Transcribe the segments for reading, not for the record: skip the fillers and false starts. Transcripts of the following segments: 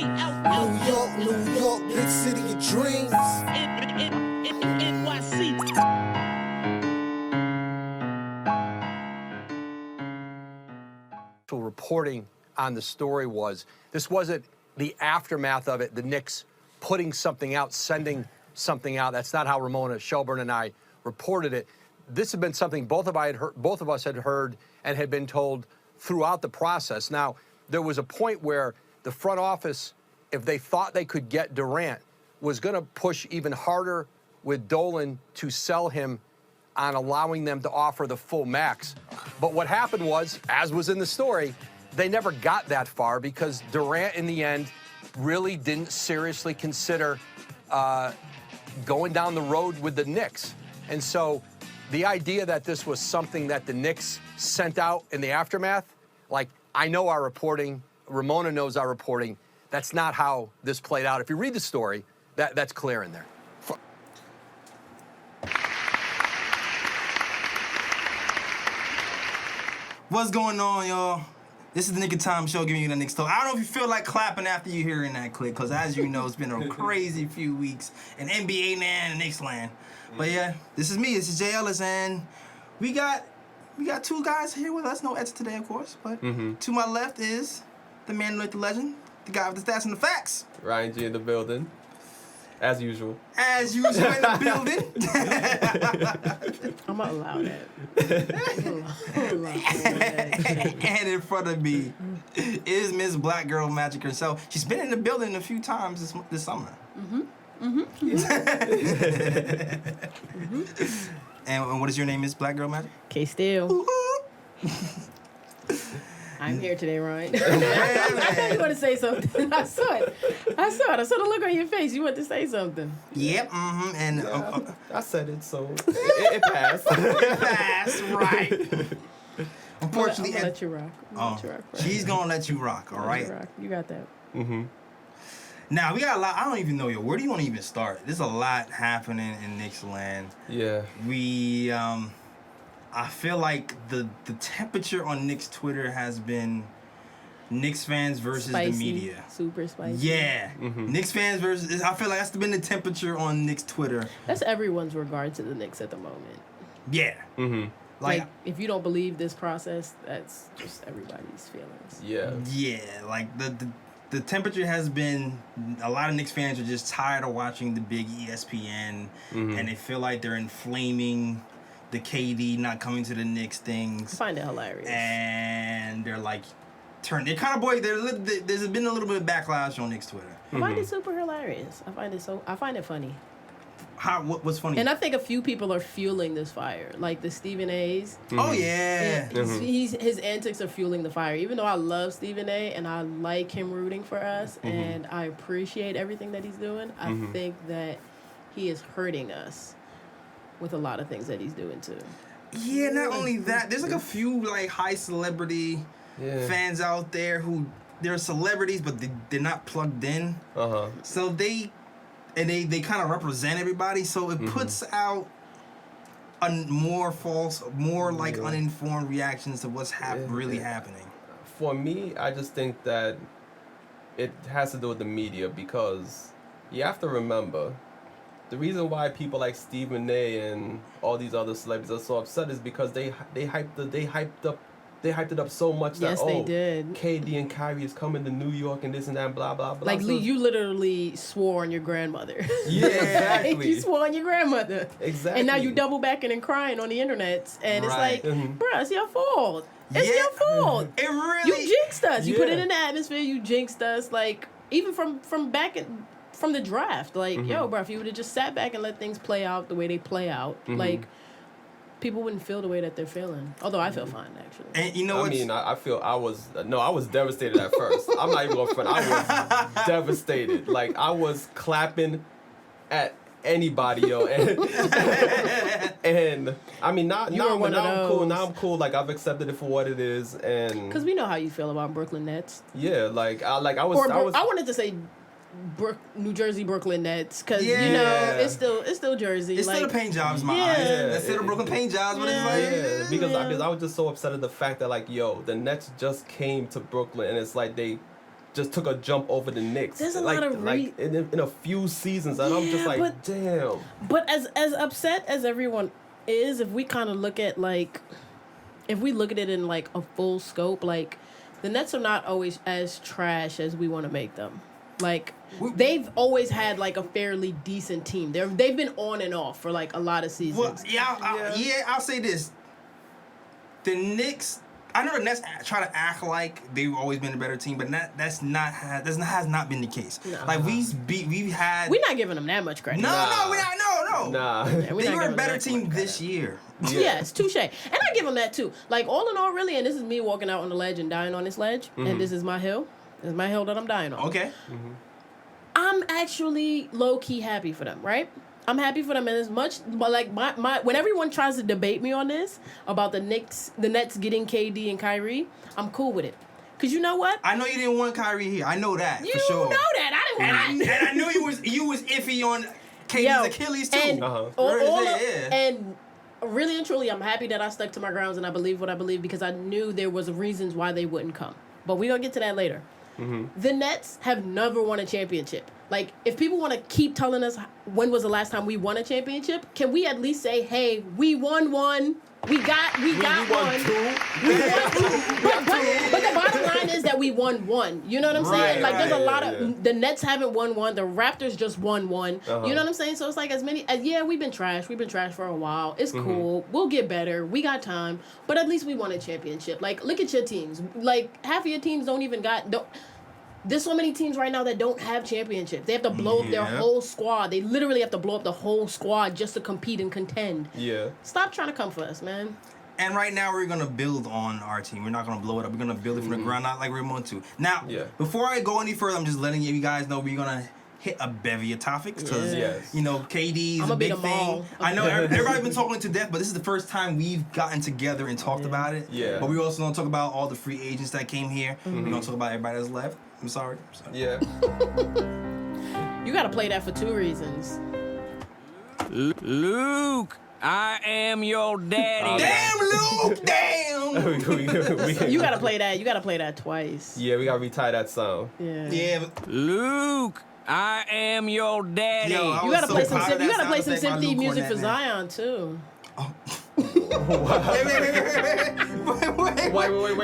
New York, big city of dreams. NYC. Reporting on the story was, this wasn't the aftermath of it, the Knicks putting something out, sending something out. That's not how Ramona Shelburne and I reported it. This had been something both of us had heard and had been told throughout the process. Now, there was a point where the front office, if they thought they could get Durant, was going to push even harder with Dolan to sell him on allowing them to offer the full max. But what happened was, as was in the story, they never got that far because Durant, in the end, really didn't seriously consider going down the road with the Knicks. And so the idea that this was something that the Knicks sent out in the aftermath, like, I know our reporting, Ramona knows our reporting, that's not how this played out. If you read the story, that's clear in there. What's going on, y'all? This is the Knick of Time Show giving you the Knicks talk. I don't know if you feel like clapping after you hearing that clip, because as you know, it's been a crazy few weeks in NBA land and Knicks land. But yeah, this is me. This is Jay Ellis, and we got two guys here with us. No Eds today, of course, but to my left is the man with the legend, the guy with the stats and the facts. Ryan G in the building, as usual. As usual in the building. I'm gonna allow that. And in front of me is Miss Black Girl Magic herself. She's been in the building a few times this summer. And what is your name, Miss Black Girl Magic? K Steele. I'm here today, Ryan. I thought you were going to say something. I saw it. I saw the look on your face. You wanted to say something. Yep. And I said it, so it passed. It passed, right? Unfortunately, I'm gonna let you rock. She's gonna let you rock. All right. You got that. Now we got a lot. I don't even know, where do you want to even start? There's a lot happening in Knicks land. Yeah. I feel like the temperature on Knicks Twitter has been Knicks fans versus spicy, the media. Super spicy. Yeah. Knicks fans versus, I feel like that's been the temperature on Knicks Twitter. That's everyone's regard to the Knicks at the moment. Yeah. Like, if you don't believe this process, that's just everybody's feelings. Yeah. Yeah, like the temperature has been, a lot of Knicks fans are just tired of watching the big ESPN, and they feel like they're inflaming the KD not coming to the Knicks things. I find it hilarious. And they're like, there's been a little bit of backlash on Knicks Twitter. I find it super hilarious. I find it funny. What's funny? And I think a few people are fueling this fire, like the Stephen A's. Oh yeah. His antics are fueling the fire. Even though I love Stephen A. and I like him rooting for us, and I appreciate everything that he's doing, I think that he is hurting us with a lot of things that he's doing too. Yeah, not only that, there's like a few like high celebrity fans out there who they're celebrities, but they're not plugged in. So they kind of represent everybody. So it puts out more uninformed reactions to what's really happening. For me, I just think that it has to do with the media, because you have to remember, the reason why people like Stephen A. and all these other celebrities are so upset is because they hyped it up so much that they did. KD and Kyrie is coming to New York and this and that and blah blah blah. Like, you literally swore on your grandmother. Yeah, exactly. You swore on your grandmother. Exactly. And now you double backing and crying on the internet, and it's like, bruh, it's your fault. It's your fault. It really. You jinxed us. You put it in the atmosphere. You jinxed us. Like, even from the draft, like, yo, bro, if you would have just sat back and let things play out the way they play out, like, people wouldn't feel the way that they're feeling. Although I feel fine, actually. And you know what? I mean, I was devastated at first. I'm not even going to front. I was devastated. Like, I was clapping at anybody, yo. And I mean, now I'm cool. Now I'm cool. Like, I've accepted it for what it is. And because we know how you feel about Brooklyn Nets. Yeah, I wanted to say New Jersey Brooklyn Nets, because you know it's still Jersey. It's still the paint jobs, my eyes. It's still the Brooklyn paint jobs, but it's like because I was just so upset at the fact that, like, yo, the Nets just came to Brooklyn, and it's like they just took a jump over the Knicks. There's a like, lot of like in a few seasons, and I'm just Yeah, like, damn. But as upset as everyone is, if we kind of look at if we look at it in like a full scope, like the Nets are not always as trash as we want to make them. Like they've always had like a fairly decent team. They've been on and off for like a lot of seasons. Well, I'll say this. The Knicks, I know the Nets try to act like they've always been a better team, but has not been the case. No. Like we're not giving them that much credit. No, we're not. No. Nah. Yeah, They were a better team this year. Yeah, it's touche. And I give them that too. Like all in all, really, and this is me walking out on the ledge and dying on this ledge, and this is my hill. This is my hill that I'm dying on. Okay. I'm actually low-key happy for them, right? I'm happy for them, and as much, but like my when everyone tries to debate me on this about the Nets getting KD and Kyrie, I'm cool with it. Cause you know what? I know you didn't want Kyrie here. I know that You for sure. know that I didn't want. And I knew you was iffy on KD's Achilles too. And Yeah. and really and truly, I'm happy that I stuck to my grounds and I believe what I believe because I knew there was reasons why they wouldn't come. But we're gonna get to that later. The Nets have never won a championship. Like, if people want to keep telling us when was the last time we won a championship, can we at least say, hey, we won one. We got one. We won two. But the bottom line is that we won one. You know what I'm saying? Like, there's a lot of... The Nets haven't won one. The Raptors just won one. You know what I'm saying? So it's like we've been trash. We've been trash for a while. It's cool. We'll get better. We got time. But at least we won a championship. Like, look at your teams. Like, half of your teams there's so many teams right now that don't have championships. They have to blow up their whole squad. They literally have to blow up the whole squad just to compete and contend. Yeah. Stop trying to come for us, man. And right now we're gonna build on our team. We're not gonna blow it up. We're gonna build it from the ground, not like we're going to. Now, before I go any further, I'm just letting you guys know we're gonna hit a bevy of topics because you know KD is a big thing. I know everybody's been talking to death, but this is the first time we've gotten together and talked about it. Yeah. But we also gonna talk about all the free agents that came here. We're gonna talk about everybody that's left. I'm sorry. Yeah. You gotta play that for two reasons. Luke, I am your daddy. Damn, Luke! Damn! You gotta play that. You gotta play that twice. Yeah, we gotta retire that song. Yeah. But, Luke, I am your daddy. yo, I You was gotta so play some. proud of You that gotta play sound some effect by sympathy Luke music on for that, man. Zion too. Wait,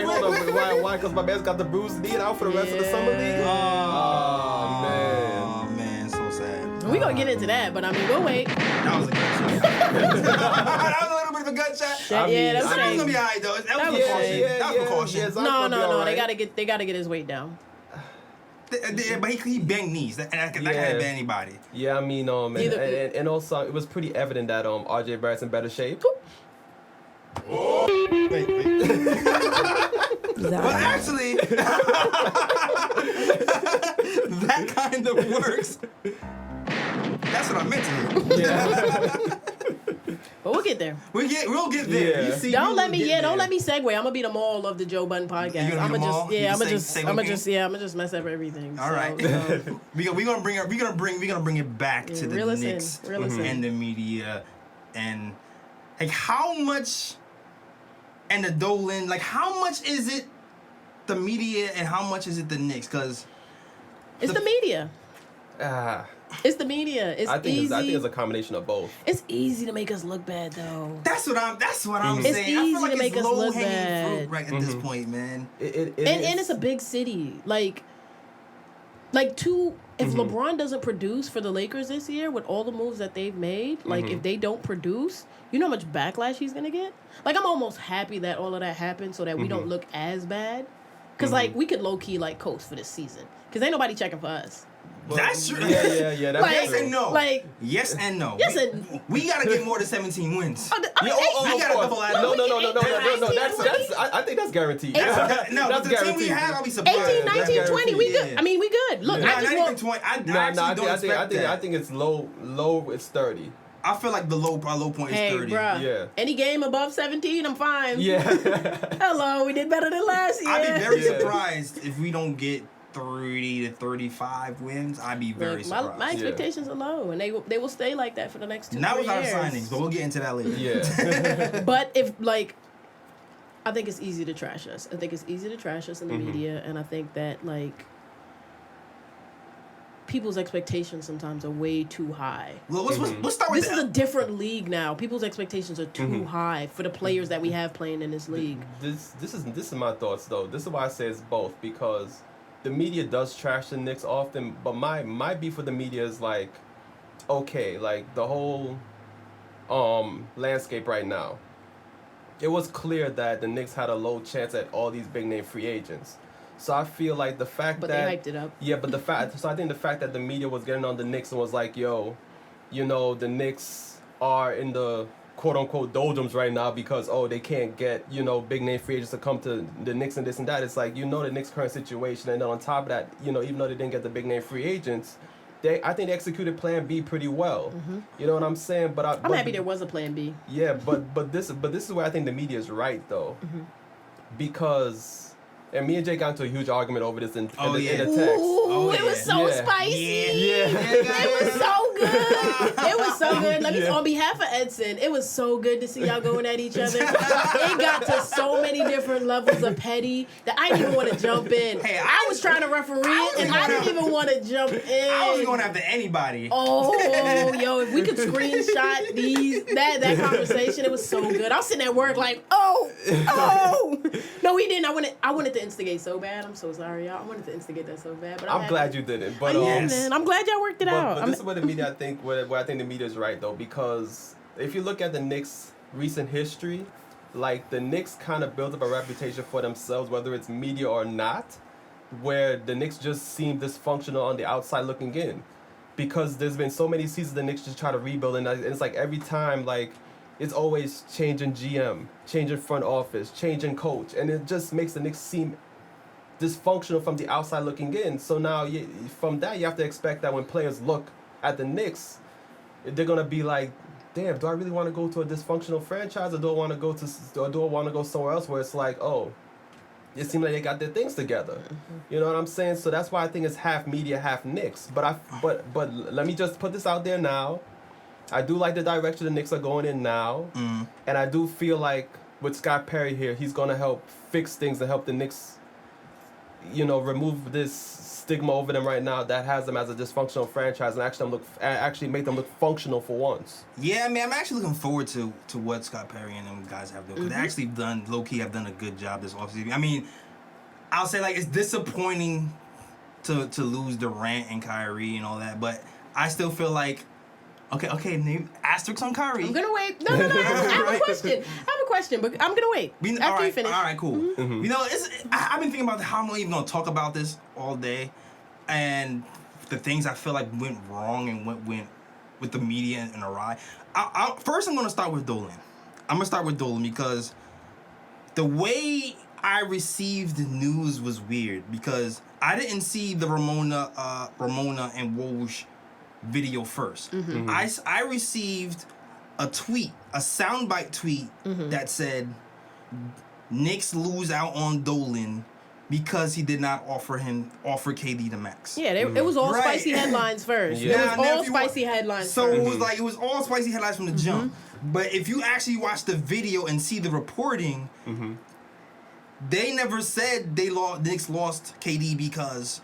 hold on. Why? Because my man's got the bruised knee out for the rest of the summer league? Oh, man. Oh, man, so sad. We gonna get into that, but I mean, we'll wait. That was a gut shot. That was a little bit of a gut shot. Yeah, that's Zion's right. gonna be all right, though. That was was precaution. shame. That was precaution. Zion's No, gonna be all They right. gotta get his weight down. But he banged knees. That can't bang anybody. Yeah, I mean, and also it was pretty evident that RJ Barrett's in better shape. Wait. But actually, that kind of works. That's what I meant to hear. Yeah. But we'll get there. We'll get there. Yeah. You see, Don't let me segue. I'm gonna be the mall of the Joe Budden podcast. You gonna be the mall? You I'm say gonna segue just mess up everything. All right. We're gonna bring it back to the Reel us in. Knicks Reel us in. and the media and like how much and the Dolan, like how much is it the media and how much is it the Knicks? Because It's the media. It's the media. It's I think easy. it's a combination of both. It's easy to make us look bad, though. that's what I'm It's saying. I easy feel like to make it's us look low-hanging bad. fruit right at this point, man. It And it's a big city. If LeBron doesn't produce for the Lakers this year with all the moves that they've made, if they don't produce, you know how much backlash he's gonna get? Like, I'm almost happy that all of that happened so that we don't look as bad. Because, we could low-key, coast for this season. Because ain't nobody checking for us. That's true. Yeah. That's Yes true. and no. Yes and no. Yes and... We gotta get more than 17 wins. I mean, we got a couple of No. That's I think that's guaranteed. But That's the team we guaranteed. have, I'll be surprised. 18, 19, 20, we good. Yeah. I mean, we good. Look, Nah, I just not want... even 20. I No, actually don't expect that. I think it's low. It's 30. I feel like our low point Hey, is 30. bruh. Yeah. Any game above 17, I'm fine. Yeah. Hello, we did better than last year. I'd be very surprised if we don't get 30 to 35 wins. I'd be very Look, surprised. my expectations are low, and they will stay like that for the next 2 Not years. with our signings, but we'll get into that later. Yeah. But if I think it's easy to trash us. I think it's easy to trash us in the media, and I think that people's expectations sometimes are way too high. Well, let's start with This is a different league now. People's expectations are too high for the players that we have playing in this league. This is my thoughts though. This is why I say it's both, because the media does trash the Knicks often, but my beef with the media is like, okay, like the whole landscape right now. It was clear that the Knicks had a low chance at all these big name free agents. So I feel like the fact But that they hyped it up. Yeah, but I think the fact that the media was getting on the Knicks and was like, yo, you know, the Knicks are in the quote unquote doldrums right now because they can't get, you know, big name free agents to come to the Knicks and this and that. It's like, you know, the Knicks' current situation, and then on top of that, you know, even though they didn't get the big name free agents, I think they executed Plan B pretty well. You know what I'm saying? But I'm happy there was a Plan B. Yeah, but this is where I think the media is right though, because. And me and Jay got into a huge argument over this in the text. Ooh, it was so spicy. Yeah. It was so good. It was so good. Let me, on behalf of Edson, it was so good to see y'all going at each other. It got to so many different levels of petty that I didn't even want to jump in. Hey, I was trying to referee it, and I didn't even want to jump in. I wasn't going after anybody. Oh, yo, if we could screenshot that conversation, it was so good. I was sitting at work like, oh. No, he didn't. I wanted to instigate so bad. I'm so sorry, y'all. I wanted to instigate that so bad. But I'm glad you didn't. But man, I'm glad y'all worked it out. But this is where the media, where I think the media is right though, because if you look at the Knicks' recent history, like the Knicks kind of built up a reputation for themselves, whether it's media or not, where the Knicks just seem dysfunctional on the outside looking in, because there's been so many seasons the Knicks just try to rebuild, and it's like every time like. It's always changing GM, changing front office, changing coach, and it just makes the Knicks seem dysfunctional from the outside looking in. So now, from that, you have to expect that when players look at the Knicks, they're gonna be like, "Damn, do I really want to go to a dysfunctional franchise, or do I want to go somewhere else where it's like, oh, it seems like they got their things together." You know what I'm saying? So that's why I think it's half media, half Knicks. But let me just put this out there now. I do like the direction the Knicks are going in now, and I do feel like with Scott Perry here, he's gonna help fix things and help the Knicks, you know, remove this stigma over them right now that has them as a dysfunctional franchise and actually make them look functional for once. Yeah, I mean, I'm actually looking forward to what Scott Perry and them guys have done, because they actually low-key have done a good job this offseason. I mean, I'll say like it's disappointing to lose Durant and Kyrie and all that, but I still feel like. Okay, name asterisks on Kyrie. I'm gonna wait. No. I have a question, but I'm gonna wait after you finish. All right, cool. You know, I've been thinking about how I'm not even gonna talk about this all day, and the things I feel like went wrong and what went with the media and awry. First, I'm gonna start with Dolan. I'm gonna start with Dolan because the way I received the news was weird, because I didn't see the Ramona and Woj video first. I received a tweet, a soundbite tweet that said Knicks lose out on Dolan because he did not offer KD the max. Yeah, it was all spicy headlines first. Yeah. It was all spicy headlines so first. it was all spicy headlines from the jump. But if you actually watch the video and see the reporting, they never said the Knicks lost KD because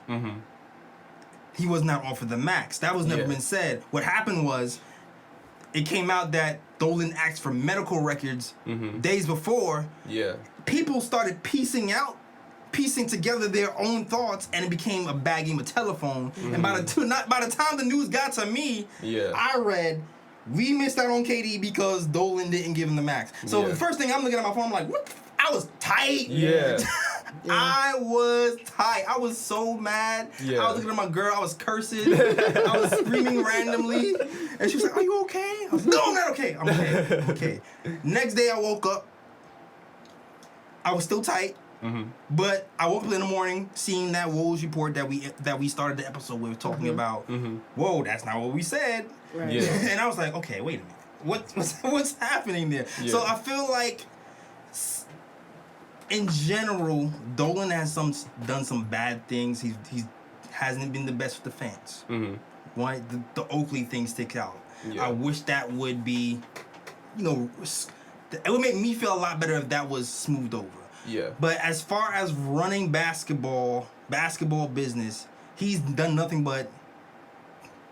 he was not offered the max. That was never been said. What happened was, it came out that Dolan asked for medical records days before. Yeah. People started piecing together their own thoughts, and it became a bad game of telephone. And by the time the news got to me, I read, we missed out on KD because Dolan didn't give him the max. So the first thing I'm looking at my phone, I'm like, what? I was tight. Yeah. I was tight. I was so mad. Yeah. I was looking at my girl. I was cursing. I was screaming randomly. And she was like, "Are you okay?" I was like, "No, I'm not okay. I'm okay." Okay. Next day I woke up. I was still tight. But I woke up in the morning seeing that Woj report that we started the episode with, talking about, whoa, that's not what we said. Right. Yeah. And I was like, okay, wait a minute. What's happening there? Yeah. So I feel like, in general, Dolan has done some bad things. He hasn't been the best with the fans. Right? The Oakley thing sticks out. Yeah. I wish that would be, it would make me feel a lot better if that was smoothed over. Yeah. But as far as running basketball business, he's done nothing but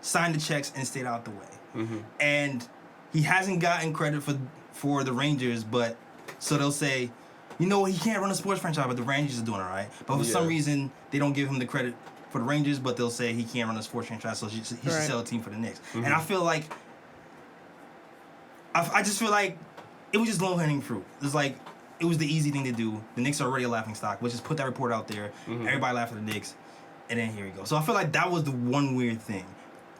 signed the checks, and stayed out the way. And he hasn't gotten credit for the Rangers, but so they'll say, you know, he can't run a sports franchise, but the Rangers are doing all right. But for some reason, they don't give him the credit for the Rangers, but they'll say he can't run a sports franchise, so he should sell a team for the Knicks. And I feel like, I just feel like it was just low-hanging fruit. It's like, it was the easy thing to do. The Knicks are already a laughingstock. Let's just put that report out there. Everybody laugh at the Knicks. And then here we go. So I feel like that was the one weird thing.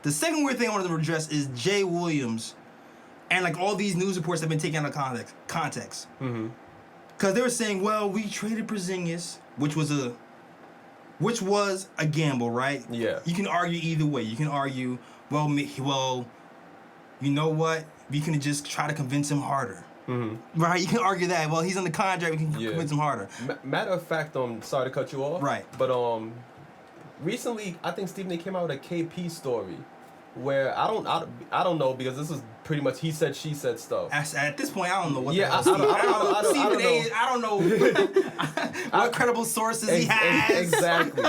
The second weird thing I wanted to address is Jay Williams and like all these news reports have been taken out of context. Because they were saying, well, we traded Porzingis, which was a gamble, right? Yeah. You can argue either way. You can argue, well, you know what? We can just try to convince him harder. Right? You can argue that. Well, he's on the contract. We can convince him harder. Matter of fact, sorry to cut you off. Right. But recently, I think Stephen A. came out with a KP story where I don't know, because this is pretty much he said, she said stuff. At this point, I don't know what Yeah, the hell I don't know. what credible sources he has. Exactly.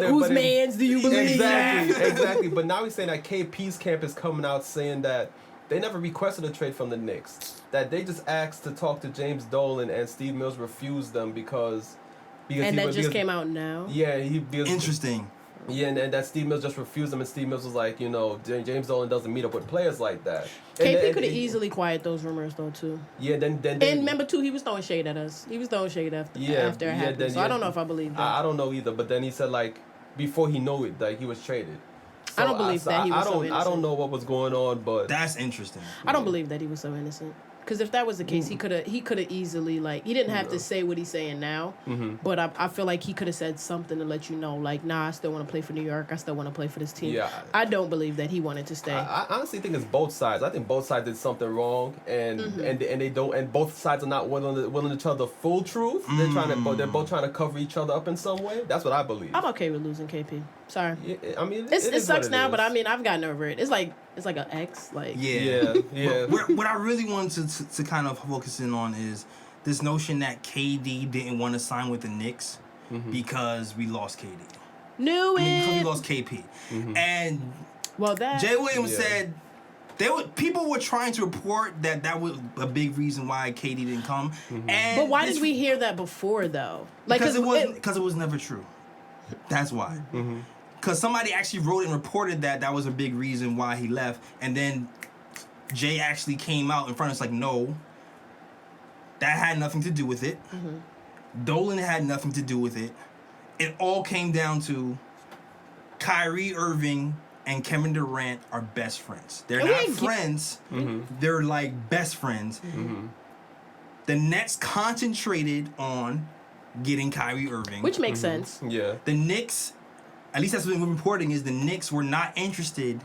Whose mans do you believe? Exactly. But now he's saying that KP's camp is coming out saying that they never requested a trade from the Knicks. That they just asked to talk to James Dolan and Steve Mills refused them because and that just came out now? Yeah, Interesting. Yeah, and that Steve Mills just refused them, and Steve Mills was like, you know, James Dolan doesn't meet up with players like that. KP could have easily quieted those rumors, though, too. Yeah, then and remember, too, he was throwing shade at us. He was throwing shade after it happened. So I don't know if I believe that. I don't know either, but then he said, like, before he knew it, like, he was traded. So I don't believe that he was so innocent. I don't know what was going on, but... That's interesting. I don't believe that he was so innocent. Because if that was the case, he could have easily, like, he didn't have to say what he's saying now, but I feel like he could have said something to let you know, like, nah, I still want to play for New York. I still want to play for this team. Yeah. I don't believe that he wanted to stay. I honestly think it's both sides. I think both sides did something wrong, and they don't, and both sides are not willing to tell the full truth. They're both trying to cover each other up in some way. That's what I believe. I'm okay with losing KP. Sorry. Yeah, I mean, it sucks now, but I mean, I've gotten over it. It's like an ex. Like yeah. What I really wanted to kind of focus in on is this notion that KD didn't want to sign with the Knicks because we lost KD. Because we lost KP. And Jay Williams said people were trying to report that was a big reason why KD didn't come. And but why did we hear that before though? Like because it was never true. That's why. Because somebody actually wrote and reported that was a big reason why he left, and then Jay actually came out in front of us like, no, that had nothing to do with it. Dolan had nothing to do with it. It all came down to Kyrie Irving and Kevin Durant are best friends. They're not friends. They're like best friends. The Nets concentrated on getting Kyrie Irving. Which makes sense. Yeah. The Knicks, at least that's what we're reporting, is the Knicks were not interested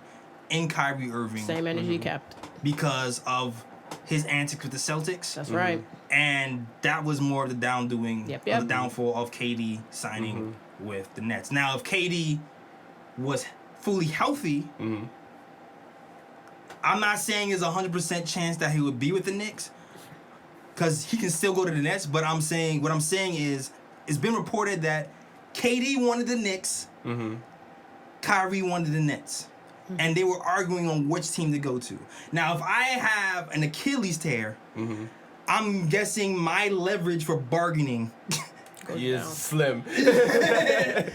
in Kyrie Irving. Same energy kept. Because of his antics with the Celtics. That's right. And that was more of the downdoing, Yep. the downfall of KD signing with the Nets. Now, if KD was fully healthy, I'm not saying there's a 100% chance that he would be with the Knicks, because he can still go to the Nets, but what I'm saying is, it's been reported that KD wanted the Knicks, Kyrie wanted the Nets, and they were arguing on which team to go to. Now, if I have an Achilles tear, I'm guessing my leverage for bargaining is slim.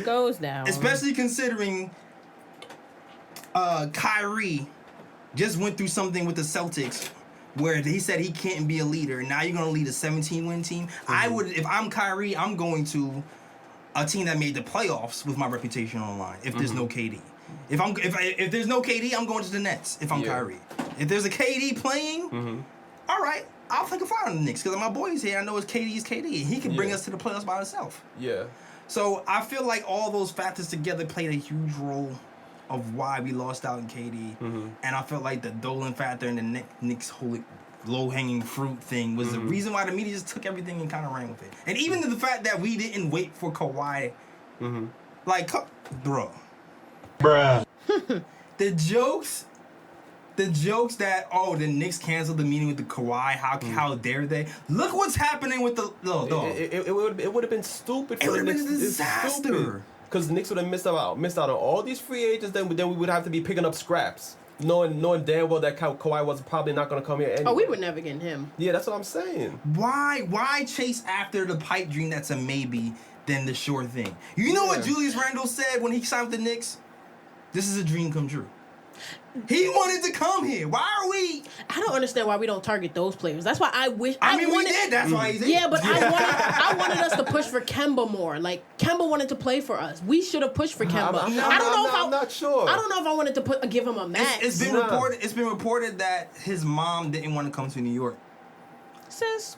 Goes down. Especially considering Kyrie just went through something with the Celtics where he said he can't be a leader, and now you're going to lead a 17-win team. I would, if I'm Kyrie, I'm going to a team that made the playoffs with my reputation on the line. If there's no KD, if there's no KD, I'm going to the Nets. If I'm Kyrie, if there's a KD playing, all right, I'll take a fire on the Knicks because my boy's here. I know it's KD is KD. He can bring us to the playoffs by himself. Yeah. So I feel like all those factors together played a huge role of why we lost out in KD. And I felt like the Dolan factor and the Knicks whole low-hanging fruit thing was the reason why the media just took everything and kind of ran with it. And even the fact that we didn't wait for Kawhi, like, bruh. The jokes that, the Knicks canceled the meeting with the Kawhi, how dare they? Look what's happening with the... It would have been stupid. It would have been a disaster. Because the Knicks would have missed out on all these free agents. Then we would have to be picking up scraps, knowing damn well that Kawhi was probably not going to come here anyway. Oh, we were never getting him. Yeah, that's what I'm saying. Why chase after the pipe dream that's a maybe than the sure thing? You know what Julius Randle said when he signed with the Knicks? This is a dream come true. He wanted to come here. Why are we? I don't understand why we don't target those players. That's why I wish. We did. That's why he's here. Yeah, but I wanted us to push for Kemba more. Like Kemba wanted to play for us. We should have pushed for Kemba. I'm not sure. I don't know if I wanted to give him a max. It's been reported that his mom didn't want to come to New York. Sis.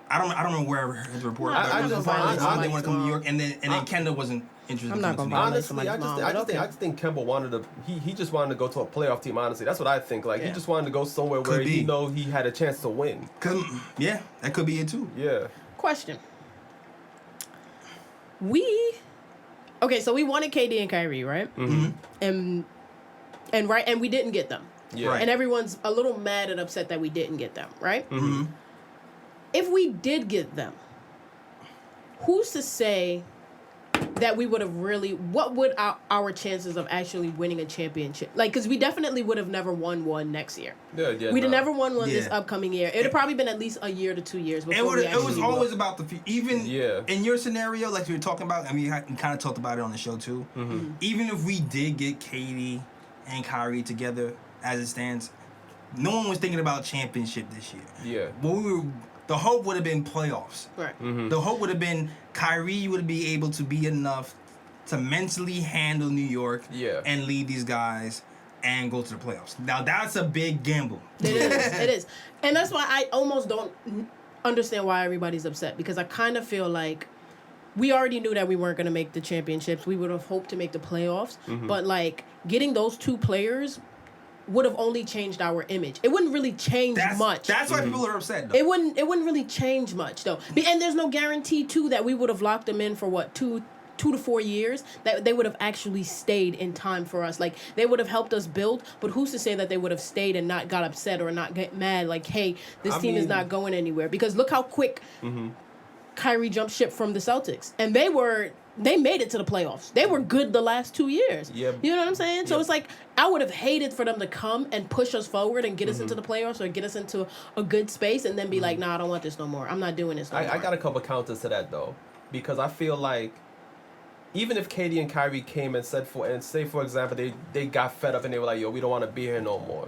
I don't know where his report. I His mom didn't want to come to New York, and then Kendall wasn't interested. I'm not in gonna coming to New York. Honestly, I just think Kemba wanted to. He just wanted to go to a playoff team. Honestly, that's what I think. Like he just wanted to go somewhere where he know he had a chance to win. Yeah, that could be it too. Yeah. Question. So we wanted KD and Kyrie, right? Mm-hmm. And we didn't get them. Yeah. Right. And everyone's a little mad and upset that we didn't get them, right? Mm-hmm. If we did get them, who's to say that we would have really, what would our chances of actually winning a championship? Like, because we definitely would have never won one next year. We'd have never won one this upcoming year. It would have probably been at least a year to 2 years before we actually It was always about the even Yeah. in your scenario, like you were talking about. I mean, you kind of talked about it on the show too. Mm-hmm. Even if we did get KD and Kyrie together, as it stands, no one was thinking about championship this year. Yeah. The hope would have been playoffs. Right. Mm-hmm. The hope would have been Kyrie would be able to be enough to mentally handle New York and lead these guys and go to the playoffs. Now, that's a big gamble. It is. And that's why I almost don't understand why everybody's upset, because I kind of feel like we already knew that we weren't going to make the championships. We would have hoped to make the playoffs. Mm-hmm. But, like, getting those two players would have only changed our image. It wouldn't really change much. That's why people are upset, though. It wouldn't really change much, though. And there's no guarantee, too, that we would have locked them in for, what, two to 4 years, that they would have actually stayed in time for us. Like, they would have helped us build, but who's to say that they would have stayed and not got upset or not get mad, like, hey, this team is not going anywhere. Because look how quick Kyrie jumped ship from the Celtics. And they made it to the playoffs. They were good the last 2 years. Yeah. You know what I'm saying? So it's like, I would have hated for them to come and push us forward and get us into the playoffs or get us into a good space and then be like, nah, I don't want this no more. I'm not doing this no more. I got a couple counters to that, though. Because I feel like even if KD and Kyrie came and say, for example, they got fed up and they were like, yo, we don't want to be here no more.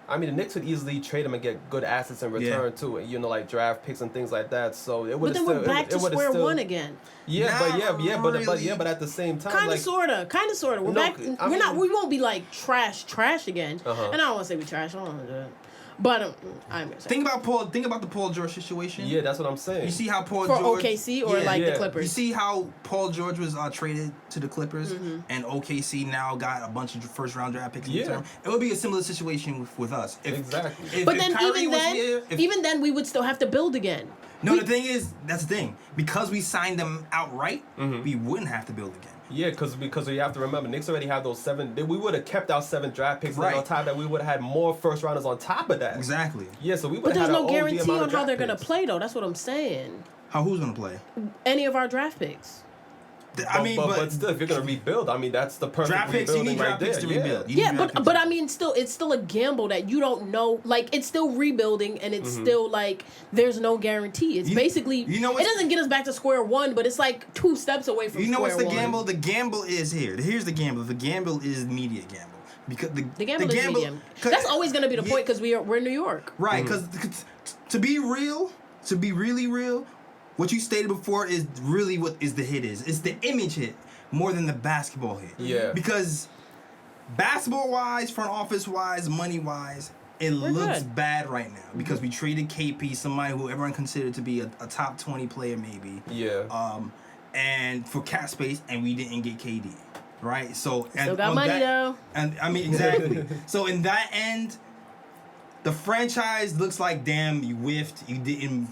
I mean, the Knicks would easily trade them and get good assets in return too, you know, like draft picks and things like that. So it would. But then we're back to square one again. Yeah, but at the same time, kind of, sorta. We're back. We won't be like trash again. And I don't want to say we trash. I don't want to do that. But I'm gonna say. Think about the Paul George situation. Yeah, that's what I'm saying. You see how Paul for George OKC or the Clippers. You see how Paul George was traded to the Clippers, and OKC now got a bunch of first round draft picks in return. It would be a similar situation with us. Exactly. But then even then we would still have to build again. No, the thing is, that's the thing. Because we signed them outright, we wouldn't have to build again. Yeah, because you have to remember, Knicks already have those 7. We would have kept our 7 draft picks, and on top of that, we would have had more first rounders on top of that. Exactly. Yeah, so we would. But have there's had no guarantee on how they're gonna play, though. That's what I'm saying. Who's gonna play? Any of our draft picks. But still, if you're gonna rebuild, I mean, that's the perfect draft picks. You need draft picks to rebuild. But I mean, it's still a gamble that you don't know. Like, it's still rebuilding, and it's still like there's no guarantee. It's basically it doesn't get us back to square one, but it's like 2 steps away from. You know what's the one. gamble? The gamble is here. Here's the gamble. The gamble is media gamble. Because the gamble is media. That's always gonna be the point because we're in New York. Right? Because to be real, to be really real. What you stated before is really what is the hit is. It's the image hit more than the basketball hit. Yeah. Because basketball-wise, front office-wise, money-wise, it looks bad right now. Because we traded KP, somebody who everyone considered to be a top 20 player maybe. Yeah. And for cap space, and we didn't get KD. Right? So still got money though. And I mean, exactly. So in that end, the franchise looks like, damn, you whiffed. You didn't...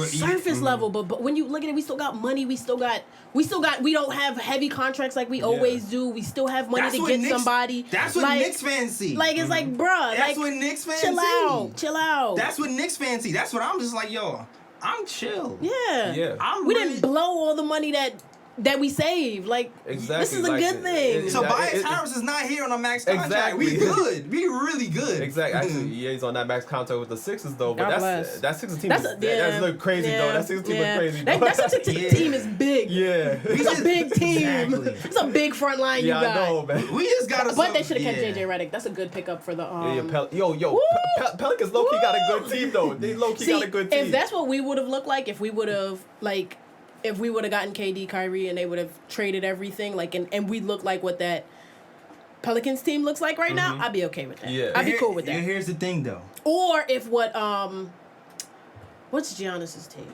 Surface level, but when you look at it, we still got money. We don't have heavy contracts like we always do. We still have money to get somebody. That's what Knicks fans see. Like, it's like, bruh. That's what Knicks fans see. Chill out. That's what Knicks fans see. That's what I'm just like, yo, I'm chill. Yeah. We didn't blow all the money that that we saved. Like, Exactly, this is a like, good thing. So Yeah, Bias Harris is not here on a max contract. Exactly. We good. We really good. Exactly. Actually, yeah, he's on that max contract with the Sixers though, but God bless. that Sixers team That's that's look crazy though. That Sixers team look crazy though. That Sixers team is big. Yeah. It's a big team. Exactly. It's a big front line you Yeah, got. I know, man. We just got to. But they should have kept JJ Redick. That's a good pickup for the Yo, Pelicans low key got a good team though. They low key got a good team. If that's what we would have looked like, if we would have gotten KD, Kyrie, and they would have traded everything, like, and we look like what that Pelicans team looks like right now, I'd be okay with that. Yeah. I'd be cool with that. Here's the thing, though. Or if what's Giannis's team?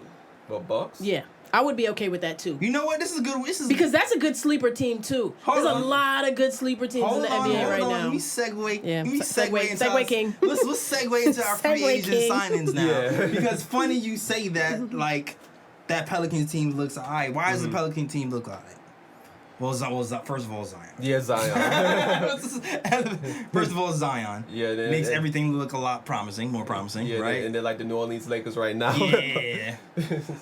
What, Bucks? Yeah, I would be okay with that too. You know what? This is good. Because that's a good sleeper team too. Hold There's on. a lot of good sleeper teams in the NBA right now. Let me segue. Yeah, Let me segue into segue king. Let's segue into our free Segue agent king. signings now. Yeah. Because funny you say that, like, that Pelicans team looks alright. Why does the Pelican team look alright? Well, first of all, Zion. Yeah, Zion. First of all, Zion. Yeah, Makes everything look a lot more promising, Yeah, right? and they're like the New Orleans Lakers right now. Yeah.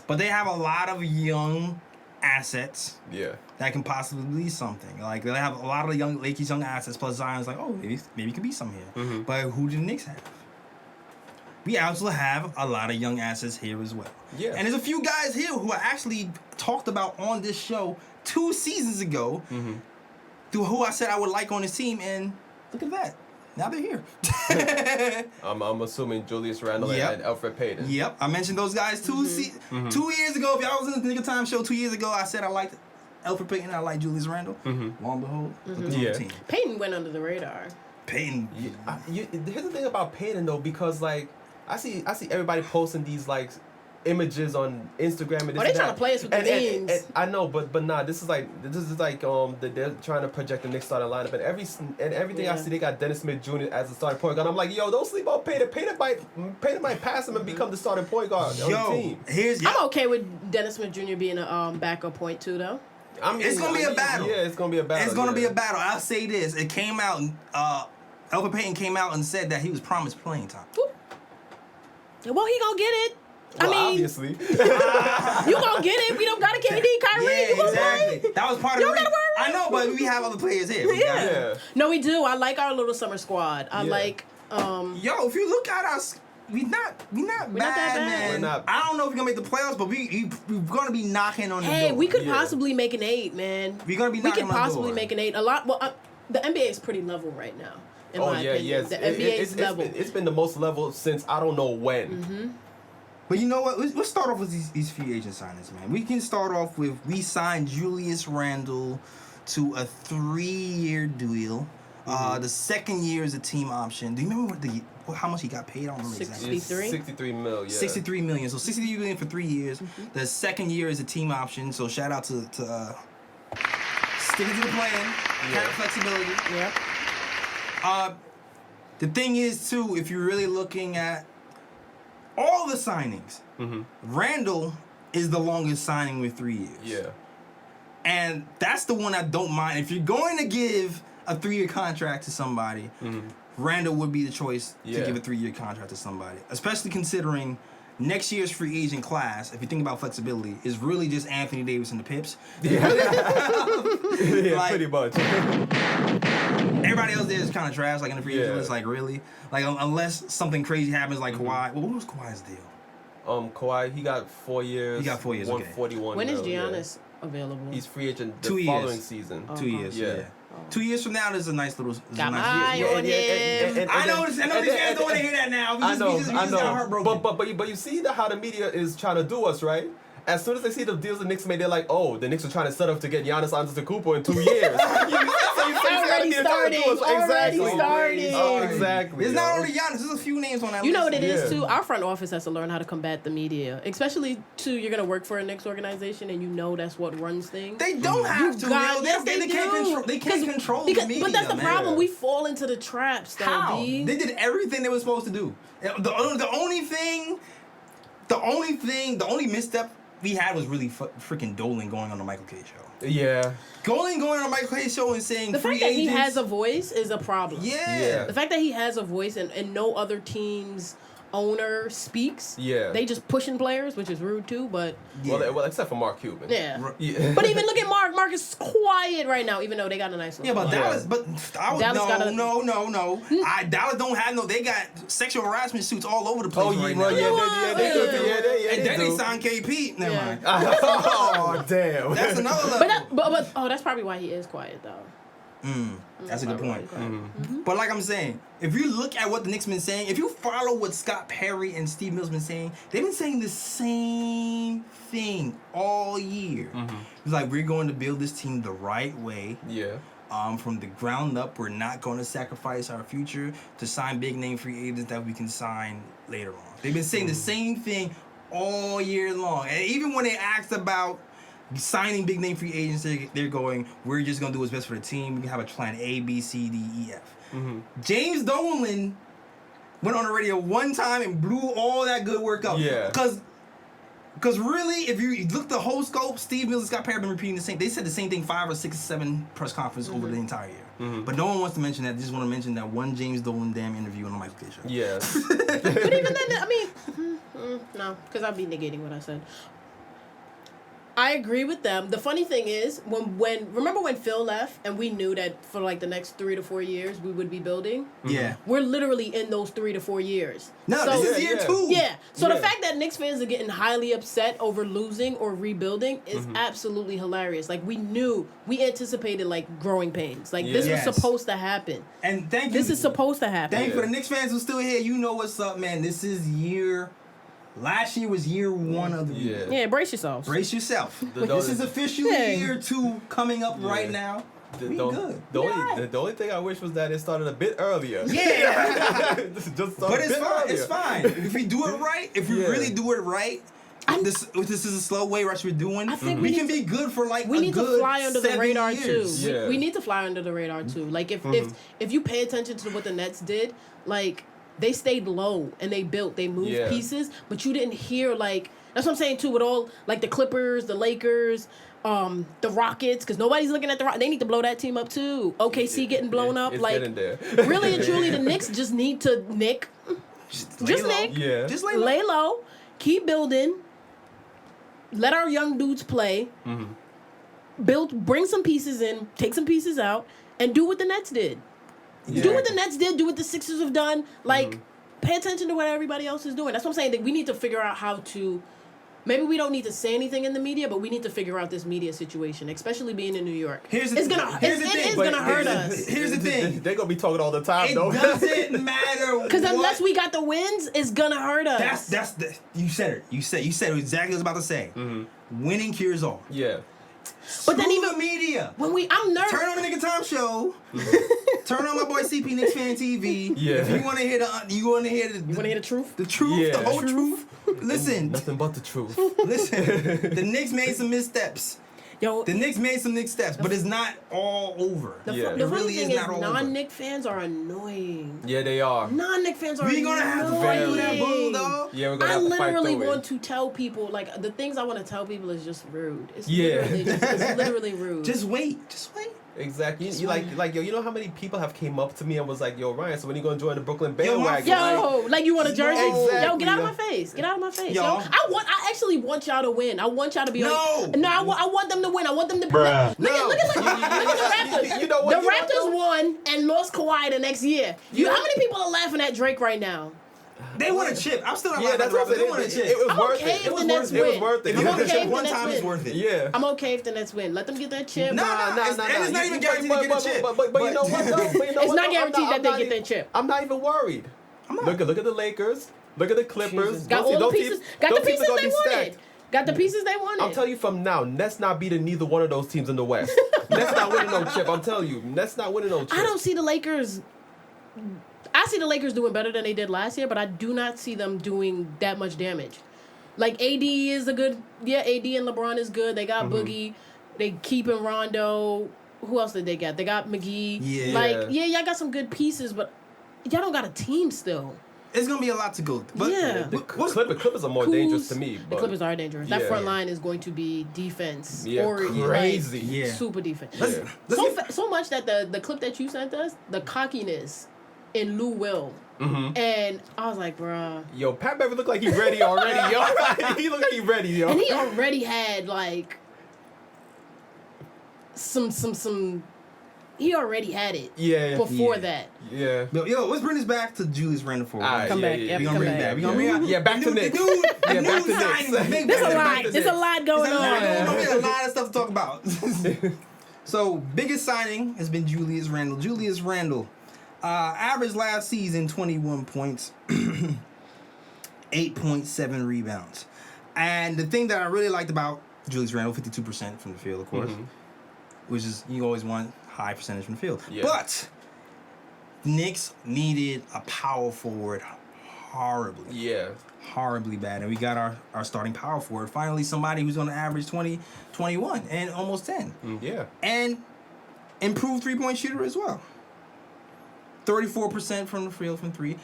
But they have a lot of young assets Yeah. that can possibly be something. Like, they have a lot of young Lakers young assets, plus Zion's like, oh, maybe it could be something here. But who do the Knicks have? We also have a lot of young assets here as well. Yeah. And there's a few guys here who I actually talked about on this show 2 seasons ago, through who I said I would like on this team, and look at that. Now they're here. I'm assuming Julius Randle Yep. and Elfrid Payton. Yep, I mentioned those guys 2 years ago. If y'all was in the Nigga Time show 2 years ago, I said I liked Elfrid Payton and I liked Julius Randle. Lo and behold, look at Yeah. the team. Peyton went under the radar. Payton. Here's the thing about Payton though, because like I see everybody posting these like images on Instagram and this they and trying that. to play us with the and memes. I know, but nah, this is like they're trying to project the Knicks starting lineup, and everything I see they got Dennis Smith Jr. as the starting point guard. I'm like, yo, don't sleep on Payton. Payton might pass him and become the starting point guard on the team. I'm okay with Dennis Smith Jr. being a backup point too, though. I mean, It's gonna be a battle. Yeah, it's gonna be a battle. It's gonna be a battle. I'll say this: it came out. Elfrid Payton came out and said that he was promised playing time. Well, he gonna get it. Well, I mean, obviously. you gonna get it. We don't got a KD, Kyrie. Yeah, you gonna exactly. play? That was part of You the don't gotta worry. I know, but we have other players here. We got- Yeah. No, we do. I like our little summer squad. I Yeah. like. Yo, if you look at us, we not bad, that bad. man. We're not- I don't know if we're gonna make the playoffs, but we're gonna be knocking on the door. Hey, we could Yeah. possibly make an 8, man. We're gonna be We knocking could on the possibly door. make an 8. A lot. Well, the NBA is pretty level right now. In Oh my yeah, opinion. yes. The NBA is level. It's been the most level since I don't know when. But you know what? Let's start off with these free agent signings, man. We can start off with we signed Julius Randle to a 3-year deal. The second year is a team option. Do you remember how much he got paid? I don't remember exactly. It's 63 mil. Yeah. 63 million. So 63 million for 3 years. The second year is a team option. So shout out to sticking to the plan, having flexibility. Yeah. The thing is too, if you're really looking at all the signings, Randle is the longest signing with 3 years. Yeah. And that's the one I don't mind. If you're going to give a 3-year contract to somebody, Randle would be the choice to Yeah. give a 3-year contract to somebody. Especially considering next year's free agent class, if you think about flexibility, is really just Anthony Davis and the Pips. Yeah, Like- pretty much. Everybody else there is kind of trash, like in the free agent Yeah. list, like really. Like unless something crazy happens like Kawhi. Well, what was Kawhi's deal? Kawhi, he got 4 years. He got 4 years, okay. 141 When is mil, yeah. Giannis available? He's free agent the 2 years. following season. 2 years. Yeah. Yeah. 2 years from now, there's a nice little. Got my nice eye year. on him. I know these fans don't want to hear that now. We just got heartbroken. But you see how the media is trying to do us, right? As soon as they see the deals the Knicks made, they're like, oh, the Knicks are trying to set up to get Giannis Antetokounmpo in 2 years. Already starting. Oh, exactly. It's not only Giannis. There's a few names on that list. You know what it is Yeah. too? Our front office has to learn how to combat the media. Especially too, you're gonna work for a Knicks organization and you know that's what runs things. They don't have to. God, yes, they can't do. control. They can't control the media. But that's the man. problem. We fall into the traps, though. How? B. They did everything they were supposed to do. The only misstep we had was really freaking Dolan going on the Michael K show. Yeah. Going on the Michael K show and saying The free fact that he agents. has a voice is a problem. Yeah. Yeah. The fact that he has a voice and no other teams owner speaks. Yeah. They just pushing players, which is rude too. But Well, except for Mark Cuban. yeah. Yeah. But even look at Mark. Mark is quiet right now, even though they got a nice one. Yeah, but Dallas, Dallas got a- no. Dallas don't have no. They got sexual harassment suits all over the place right now. Well, And then they do. signed KP. Never Yeah. mind. Oh, damn. That's another level. But that's probably why he is quiet though. That's a good probably why point. he's quiet. But like I'm saying, if you look at what the Knicks been saying, if you follow what Scott Perry and Steve Mills been saying, they've been saying the same thing all year. It's like, we're going to build this team the right way. Yeah. From the ground up, we're not going to sacrifice our future to sign big name free agents that we can sign later on. They've been saying the same thing all year long. And even when they asked about signing big name free agents, they're going, we're just going to do what's best for the team. We can have a plan A, B, C, D, E, F. James Dolan went on the radio one time and blew all that good work up. Yeah. Because really, if you look the whole scope, Steve Mills and Scott Perry have been repeating the same. They said the same thing 5 or 6 or 7 press conferences over the entire year. But no one wants to mention that. They just want to mention that one James Dolan damn interview on the Michael K show. Yeah. But even then, I mean, no, because I'd be negating what I said. I agree with them. The funny thing is, remember when Phil left and we knew that for like the next 3 to 4 years we would be building? Yeah. We're literally in those 3 to 4 years. No, So- this is year 2. Yeah. So the Yeah. fact that Knicks fans are getting highly upset over losing or rebuilding is absolutely hilarious. Like we anticipated like growing pains. Like this Yes. was supposed to happen. And thank you. This is supposed to happen. Thank you for the Knicks fans who's still here. You know what's up, man. This is last year was year 1 of the year. Yeah, brace yourselves. Brace yourself. The- This is officially Yeah. year 2 coming up right now. We good. The only thing I wish was that it started a bit earlier. Yeah. Just started But a it's bit fine. earlier. It's fine. If we do it right, if we Yeah. really do it right, this is a slow way rush we're doing. I think we we can need be good for like We a need to good fly under the 7 radar years. too. Yeah. We need to fly under the radar too. Like if you pay attention to what the Nets did, like they stayed low and they built, they moved Yeah. pieces, but you didn't hear like that's what I'm saying too with all like the Clippers, the Lakers, the Rockets, because nobody's looking at the Rockets. They need to blow that team up too. OKC getting blown up. It's Like getting there. really and truly, the Knicks just need to just Lay low. Nick. Yeah. Just lay low. lay low, keep building, let our young dudes play, bring some pieces in, take some pieces out, and do what the Nets did. Do what the Nets did, do what the Sixers have done. Like, pay attention to what everybody else is doing. That's what I'm saying. That we need to figure out how to. Maybe we don't need to say anything in the media, but we need to figure out this media situation, especially being in New York. Here's the thing. It is gonna hurt us. Here's the thing. They're gonna be talking all the time, It though. doesn't matter. Because unless what- we got the wins, it's gonna hurt us. you said it. You said exactly what I was about to say. Winning cures all. Yeah. But then Screw even the media. when I'm nervous. Turn on the Nigga Time Show. Turn on my boy CP Knicks Fan TV. Yeah. If you want to hear You want to hear the truth? the truth, Yeah. the whole truth. Listen, Nothing but the truth. listen. The Knicks made some missteps. Yo, The Knicks made some Knicks steps, but it's not all over. the, Yeah. the It funny really thing is is, not all over. non-Nick fans are annoying. Yeah, they are. Non-Nick fans are We annoying. gonna have to fight through that bull, dog. Yeah, we're gonna I have to fight literally through want it. to tell people, like, the things I want to tell people is just rude. It's Yeah. it's literally rude. Just wait. Just wait. Exactly. You like yo, you know how many people have came up to me and was like, yo, Ryan, so when you gonna join the Brooklyn bandwagon? Yo, like you want a jersey? Exactly. Yo, get out of my face! Get out of my face! Yo, Yo. I actually want y'all to win. I want y'all to be No. I want them to win. I want them to. Bruh. Look at the Raptors. You know what? The Raptors won and lost Kawhi the next year. How many people are laughing at Drake right now? They want a chip. I'm still not Yeah, laughing at that's the what Raptors. I'm They want a saying. chip. It was I'm worth okay it. if It the was Nets worth it. It was win. worth it. If you I'm want the okay chip if one the time, Nets it's win. worth it. Yeah. I'm okay if the Nets win. Let them get that chip. Nah, it's not even guaranteed to get a chip. But you know what though? But you know It's what, not though? guaranteed that I'm they not get even- that chip. I'm not even worried. Look at the Lakers. Look at the Clippers. Jesus. Got all the pieces. Got the pieces they wanted. Got the pieces they wanted. I'm telling you from now, Nets not beating neither one of those teams in the West. Nets not winning no chip. I'm telling you, Nets not winning no chip. I don't see the Lakers. I see the Lakers doing better than they did last year, but I do not see them doing that much damage. Like AD is a good, AD and LeBron is good. They got Boogie. They keeping Rondo. Who else did they get? They got McGee. Yeah. Like, y'all got some good pieces, but y'all don't got a team still. It's gonna be a lot to go. But Yeah. The Clippers are more dangerous to me. The But Clippers are dangerous. That Yeah. front line is going to be defense. Yeah, or crazy. Like, Yeah. super defense. Let's get- So much that the clip that you sent us, the cockiness in Lou Will And I was like, bruh. Yo, Pat Beverly look like he ready already, yo. He look like he ready, yo. And he already had like some he already had it before that. Yeah. Yo, let's bring this back to Julius Randle for a while. Come back. Yeah, We come gonna bring it back. back. We gonna bring it back. Yeah, back to Knicks. Yeah, back to Knicks. There's a lot going on. There's a lot of stuff to talk about. So, biggest signing has been Julius Randle. Julius Randle, average last season 21 points, 8.7 rebounds. And the thing that I really liked about Julius Randle, 52% from the field, of course, which is you always want high percentage from the field. Yeah. But Knicks needed a power forward horribly. Yeah. Horribly bad. And we got our starting power forward. Finally, somebody who's going to average 20, 21, and almost 10. Yeah. And improved three-point shooter as well. 34% from the field from three.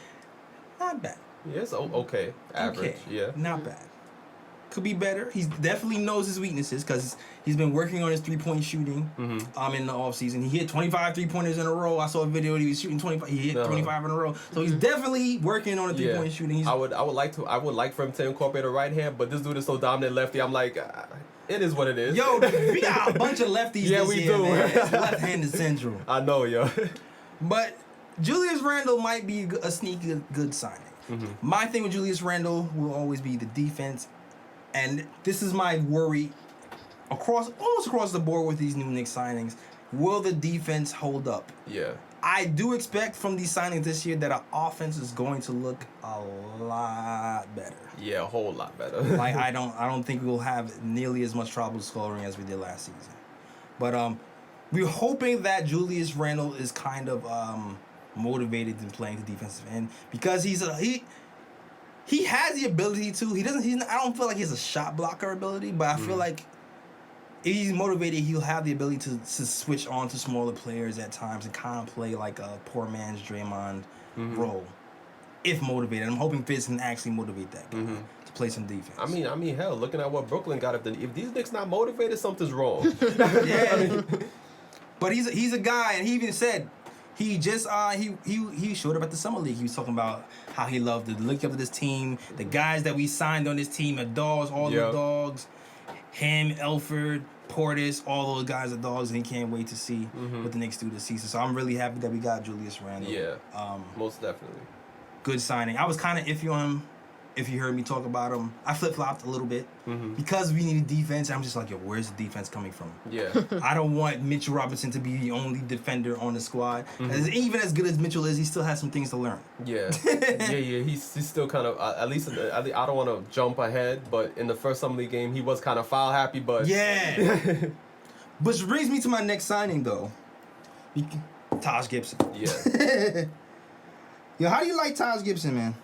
Not bad. Yeah, it's okay. Average. Okay. Yeah. Not bad. Could be better. He definitely knows his weaknesses because he's been working on his three-point shooting in the offseason. He hit 25 three-pointers in a row. I saw a video he was shooting 25. He hit 25 in a row. So he's definitely working on the three-point shooting. I would like for him to incorporate a right hand, but this dude is so dominant lefty. I'm like, it is what it is. Yo, we got a bunch of lefties Yeah, this we year, do. man. It's left-handed central. I know, yo. But Julius Randle might be a sneaky good signing. My thing with Julius Randle will always be the defense. And this is my worry almost across the board with these new Knicks signings. Will the defense hold up? Yeah. I do expect from these signings this year that our offense is going to look a lot better. Yeah, a whole lot better. Like I don't think we'll have nearly as much trouble scoring as we did last season. But we're hoping that Julius Randle is kind of motivated in playing the defensive end because he has the ability to. I don't feel like he has a shot blocker ability, but I feel like if he's motivated, he'll have the ability to switch on to smaller players at times and kind of play like a poor man's Draymond role. If motivated, I'm hoping Fitz can actually motivate that guy to play some defense. I mean, hell, looking at what Brooklyn got, if these Knicks not motivated, something's wrong. Yeah. But he's a guy, and he even said. He just he showed up at the summer league. He was talking about how he loved to look up to this team. The guys that we signed on this team are dogs, all the dogs. Him, Elfrid, Portis, all those guys are dogs, and he can't wait to see what the Knicks do this season. So I'm really happy that we got Julius Randle. Yeah, most definitely. Good signing. I was kind of iffy on him. If you heard me talk about him, I flip-flopped a little bit because we needed defense. I'm just like, yo, where's the defense coming from? Yeah. I don't want Mitchell Robinson to be the only defender on the squad. Even as good as Mitchell is, he still has some things to learn. Yeah. He's still kind of, at least, I don't want to jump ahead, but in the first Summer League game, he was kind of foul happy, but... Yeah. Which brings me to my next signing, though. Taj Gibson. Yeah. Yo, how do you like Taj Gibson, man?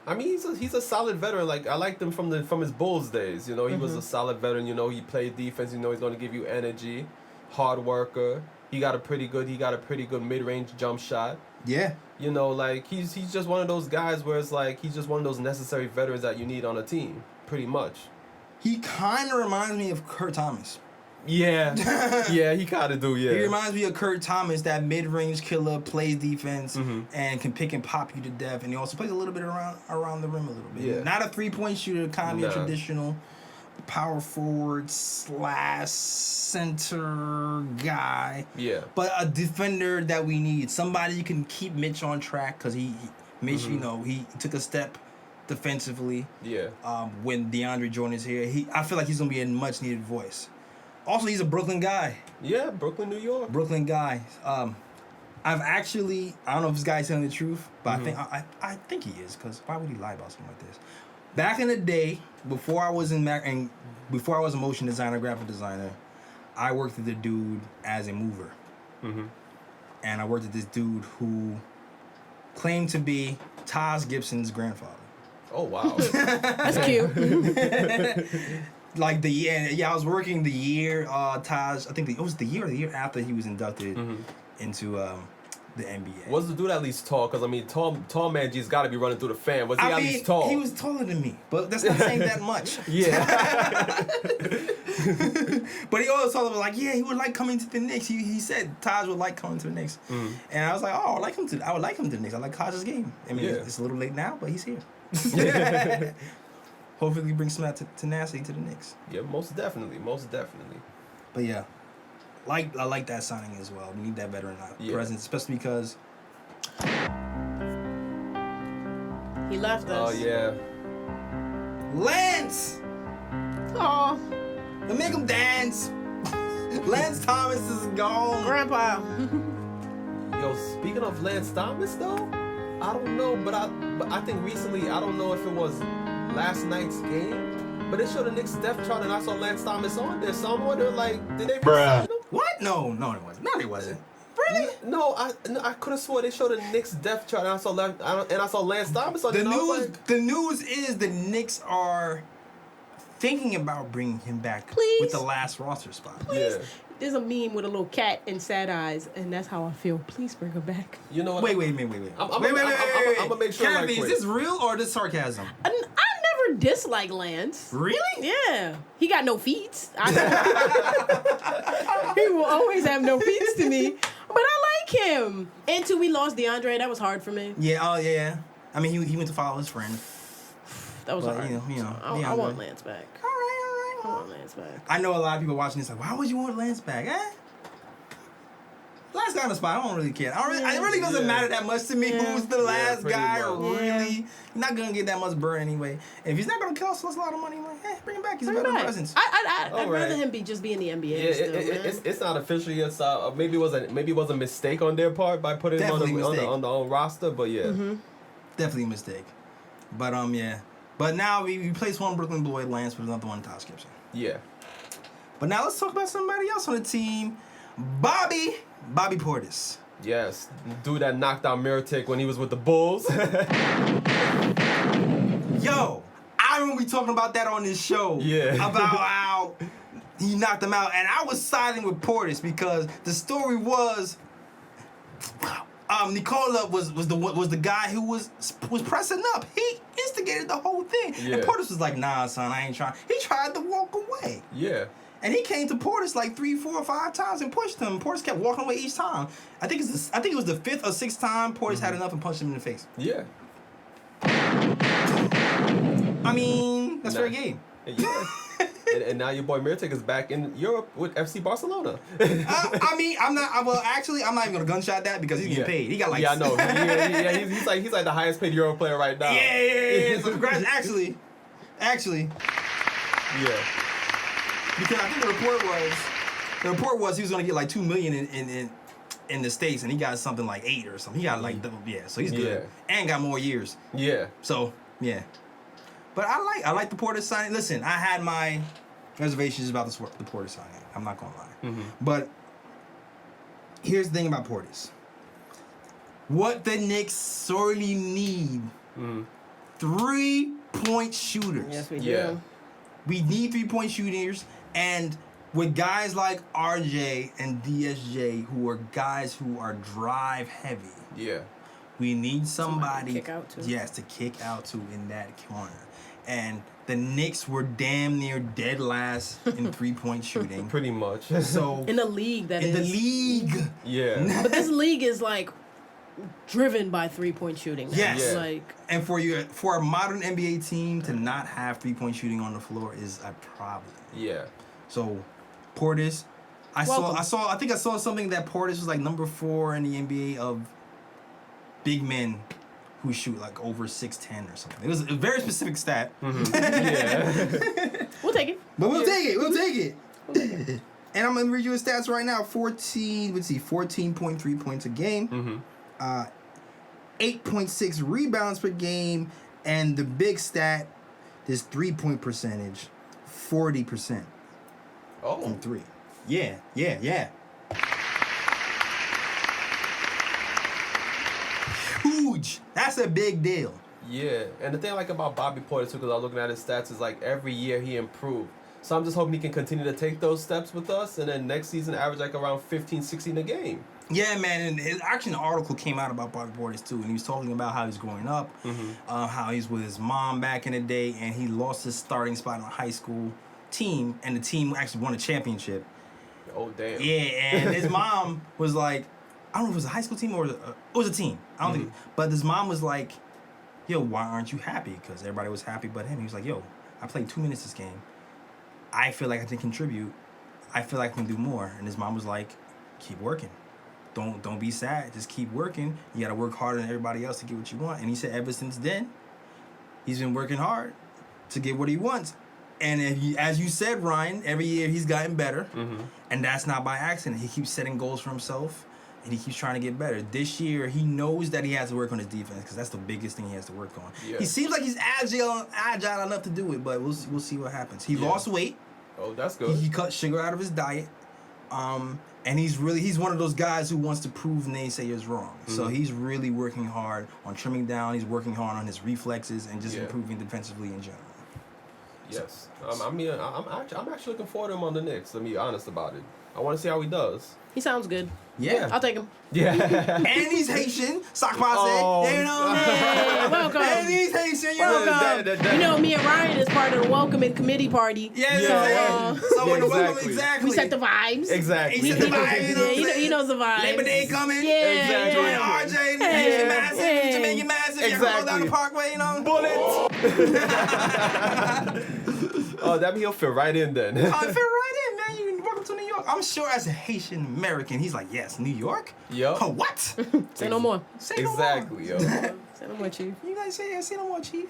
I mean, he's a solid veteran. Like, I liked him from his Bulls days. You know, he was a solid veteran. You know, he played defense. You know, he's going to give you energy. Hard worker. He got a pretty good mid-range jump shot. Yeah. You know, like he's just one of those guys where it's like he's just one of those necessary veterans that you need on a team, pretty much. He kind of reminds me of Kurt Thomas. Yeah. Yeah, he kind of do, yeah. He reminds me of Kurt Thomas, that mid-range killer, plays defense, and can pick and pop you to death. And he also plays a little bit around the rim a little bit. Yeah. Not a three-point shooter, kind of a traditional power forward / center guy. Yeah. But a defender that we need. Somebody you can keep Mitch on track because Mitch, you know, he took a step defensively. Yeah. When DeAndre Jordan is here, I feel like he's going to be a much-needed voice. Also, he's a Brooklyn guy. Yeah, Brooklyn, New York. Brooklyn guy. I've actually, I don't know if this guy's telling the truth, but I think he is, because why would he lie about something like this? Back in the day, before I was a motion designer, graphic designer, I worked with a dude as a mover. And I worked with this dude who claimed to be Taj Gibson's grandfather. Oh, wow. That's cute. Like I was working the year Taj. I think it was the year or the year after he was inducted into the NBA. Was the dude at least tall? Because, I mean, tall man G's got to be running through the fan. Was he at least tall? He was taller than me, but that's not saying that much. Yeah. But he always told him, like, yeah, he would like coming to the Knicks. He said Taj would like coming to the Knicks. And I was like, oh, I would like him to the Knicks. I like Taj's game. I mean, it's a little late now, but he's here. Hopefully he brings some of that tenacity to the Knicks. Yeah, most definitely. But yeah, I like that signing as well. We need that veteran presence, especially because He left Oh, us. yeah. Lance! Aw, They make him dance. Lance Thomas is gone. Grandpa. Yo, speaking of Lance Thomas, though, I don't know, but I think recently, I don't know if it was last night's game, but they showed the Knicks depth chart and I saw Lance Thomas on there, so I'm wondering, like, did they sign him? What? No, it wasn't. No, it wasn't. Really? No, I could have swore they showed the Knicks depth chart and I saw Lance Thomas on there. The news is the Knicks are thinking about bringing him back Please. with the last roster spot. Yeah. There's a meme with a little cat and sad eyes, and that's how I feel. Please bring her back. You know what? Wait. I'm gonna make sure. Kathy, right is this real or this sarcasm? I never disliked Lance. Really? Yeah. He got no feet. He will always have no feet to me. But I like him. Until we lost DeAndre, that was hard for me. Yeah, oh yeah. I mean, he went to follow his friend. That was But, hard. you know, I want Lance back. All right. I want Lance back. I know a lot of people watching this like, why would you want Lance back? Last guy on the spot, I don't really care. It really doesn't matter that much to me who's the last pretty guy. much. Or really, you're not gonna get that much burn anyway. If he's not gonna cost us a lot of money, like, bring him back. He's a Bring him better back. presence. I'd All rather right. him just be in the NBA. Yeah, still, man. it's not official yet. So maybe it was a mistake on their part by putting him on the own roster. But yeah, Definitely a mistake. But yeah. But now we replaced one Brooklyn Boy, Lance, with another one, Taj Gibson. yeah. But now let's talk about somebody else on the team, Bobby Portis. Yes, dude that knocked out Mirotic when he was with the Bulls. Yo, I remember we talking about that on this show. Yeah. About how he knocked him out, and I was siding with Portis because the story was, Nikola was the guy who was pressing up. He instigated the whole thing, Yeah. and Portis was like, "Nah, son, I ain't trying." He tried to walk away. Yeah. And he came to Portis like 3, 4, or 5 times and pushed him. Portis kept walking away each time. I think it was the 5th or 6th time Portis had enough and punched him in the face. Yeah. I mean, that's fair game. Yeah. and now your boy Mirotic is back in Europe with FC Barcelona. I mean, I'm not even gonna gunshot that because he's getting paid. He got like I know. He's like the highest paid Euro player right now. Yeah. So congrats, actually. Yeah. Because I think the report was he was gonna get like $2 million in the States, and he got something like 8 or something. He got like so he's good and got more years. Yeah. So yeah, but I like the Portis signing. Listen, I had my reservations about the Portis signing. I'm not gonna lie, but here's the thing about Portis. What the Knicks sorely need: 3-point shooters. Yes, we Yeah. do. We need 3-point shooters, and with guys like RJ and DSJ, who are guys who are drive heavy, Yeah. we need somebody to kick out to. Yes, to kick out to in that corner. And the Knicks were damn near dead last in 3-point shooting. Pretty much. So In the league, that in is. the league, Yeah. But this league is like driven by 3-point shooting. Yes. It's Yeah. like for a modern NBA team to not have 3-point shooting on the floor is a problem. Yeah. So Portis, I think I saw something that Portis was like number 4 in the NBA of big men who shoot like over 6'10" or something. It was a very specific stat. Yeah. we'll take it. But we'll take it. And I'm gonna read you his stats right now. 14.3 points a game. 8.6 rebounds per game, and the big stat, this 3-point percentage, 40% Oh. from 3. Yeah. Huge. That's a big deal. Yeah, and the thing I like about Bobby Portis too, because I was looking at his stats, is like every year he improved. So I'm just hoping he can continue to take those steps with us, and then next season average like around 15, 16 a game. Yeah, man, and actually an article came out about Bobby Portis too, and he was talking about how he's growing up, how he's with his mom back in the day, and he lost his starting spot on a high school team, and the team actually won a championship. Oh, damn. Yeah, and his mom was like, I don't know if it was a high school team or it was a team. I don't think, but his mom was like, yo, why aren't you happy? Because everybody was happy but him. He was like, yo, I played 2 minutes this game. I feel like I can contribute. I feel like I can do more. And his mom was like, keep working. Don't be sad. Just keep working. You got to work harder than everybody else to get what you want. And he said ever since then, he's been working hard to get what he wants. And as you said, Ryan, every year he's gotten better. And that's not by accident. He keeps setting goals for himself, and he keeps trying to get better. This year, he knows that he has to work on his defense because that's the biggest thing he has to work on. Yeah. He seems like he's agile enough to do it, but we'll see what happens. He lost weight. Oh, that's good. He cut sugar out of his diet. And he's one of those guys who wants to prove naysayers wrong. So he's really working hard on trimming down. He's working hard on his reflexes and just improving defensively in general. Yes. I'm actually looking forward to him on the Knicks. Let me be honest about it. I want to see how he does. He sounds good. Yeah. I'll take him. Yeah. And he's Haitian. Sock Oh. you know? Hey, welcome. And he's Haitian. Welcome. You know, me and Ryan is part of the welcoming committee party. Yeah. So when the welcome, exactly. exactly. We set the vibes. Exactly. He set the vibes, you know what I'm saying? He knows the vibes. Labor Day coming. Yeah. Join Exactly. RJ. Hey. Haitian massive. Hey. Jamaican massive. You Exactly. go down the parkway, you know? Bullet. Oh, that mean he'll fit right in then. Oh, fit right in, man. You welcome to New York. I'm sure as a Haitian American, he's like, yes, New York? Yup. Oh, what? Say no more. Say no more. Exactly, yo. Say no more, Chief. You guys say no more, Chief.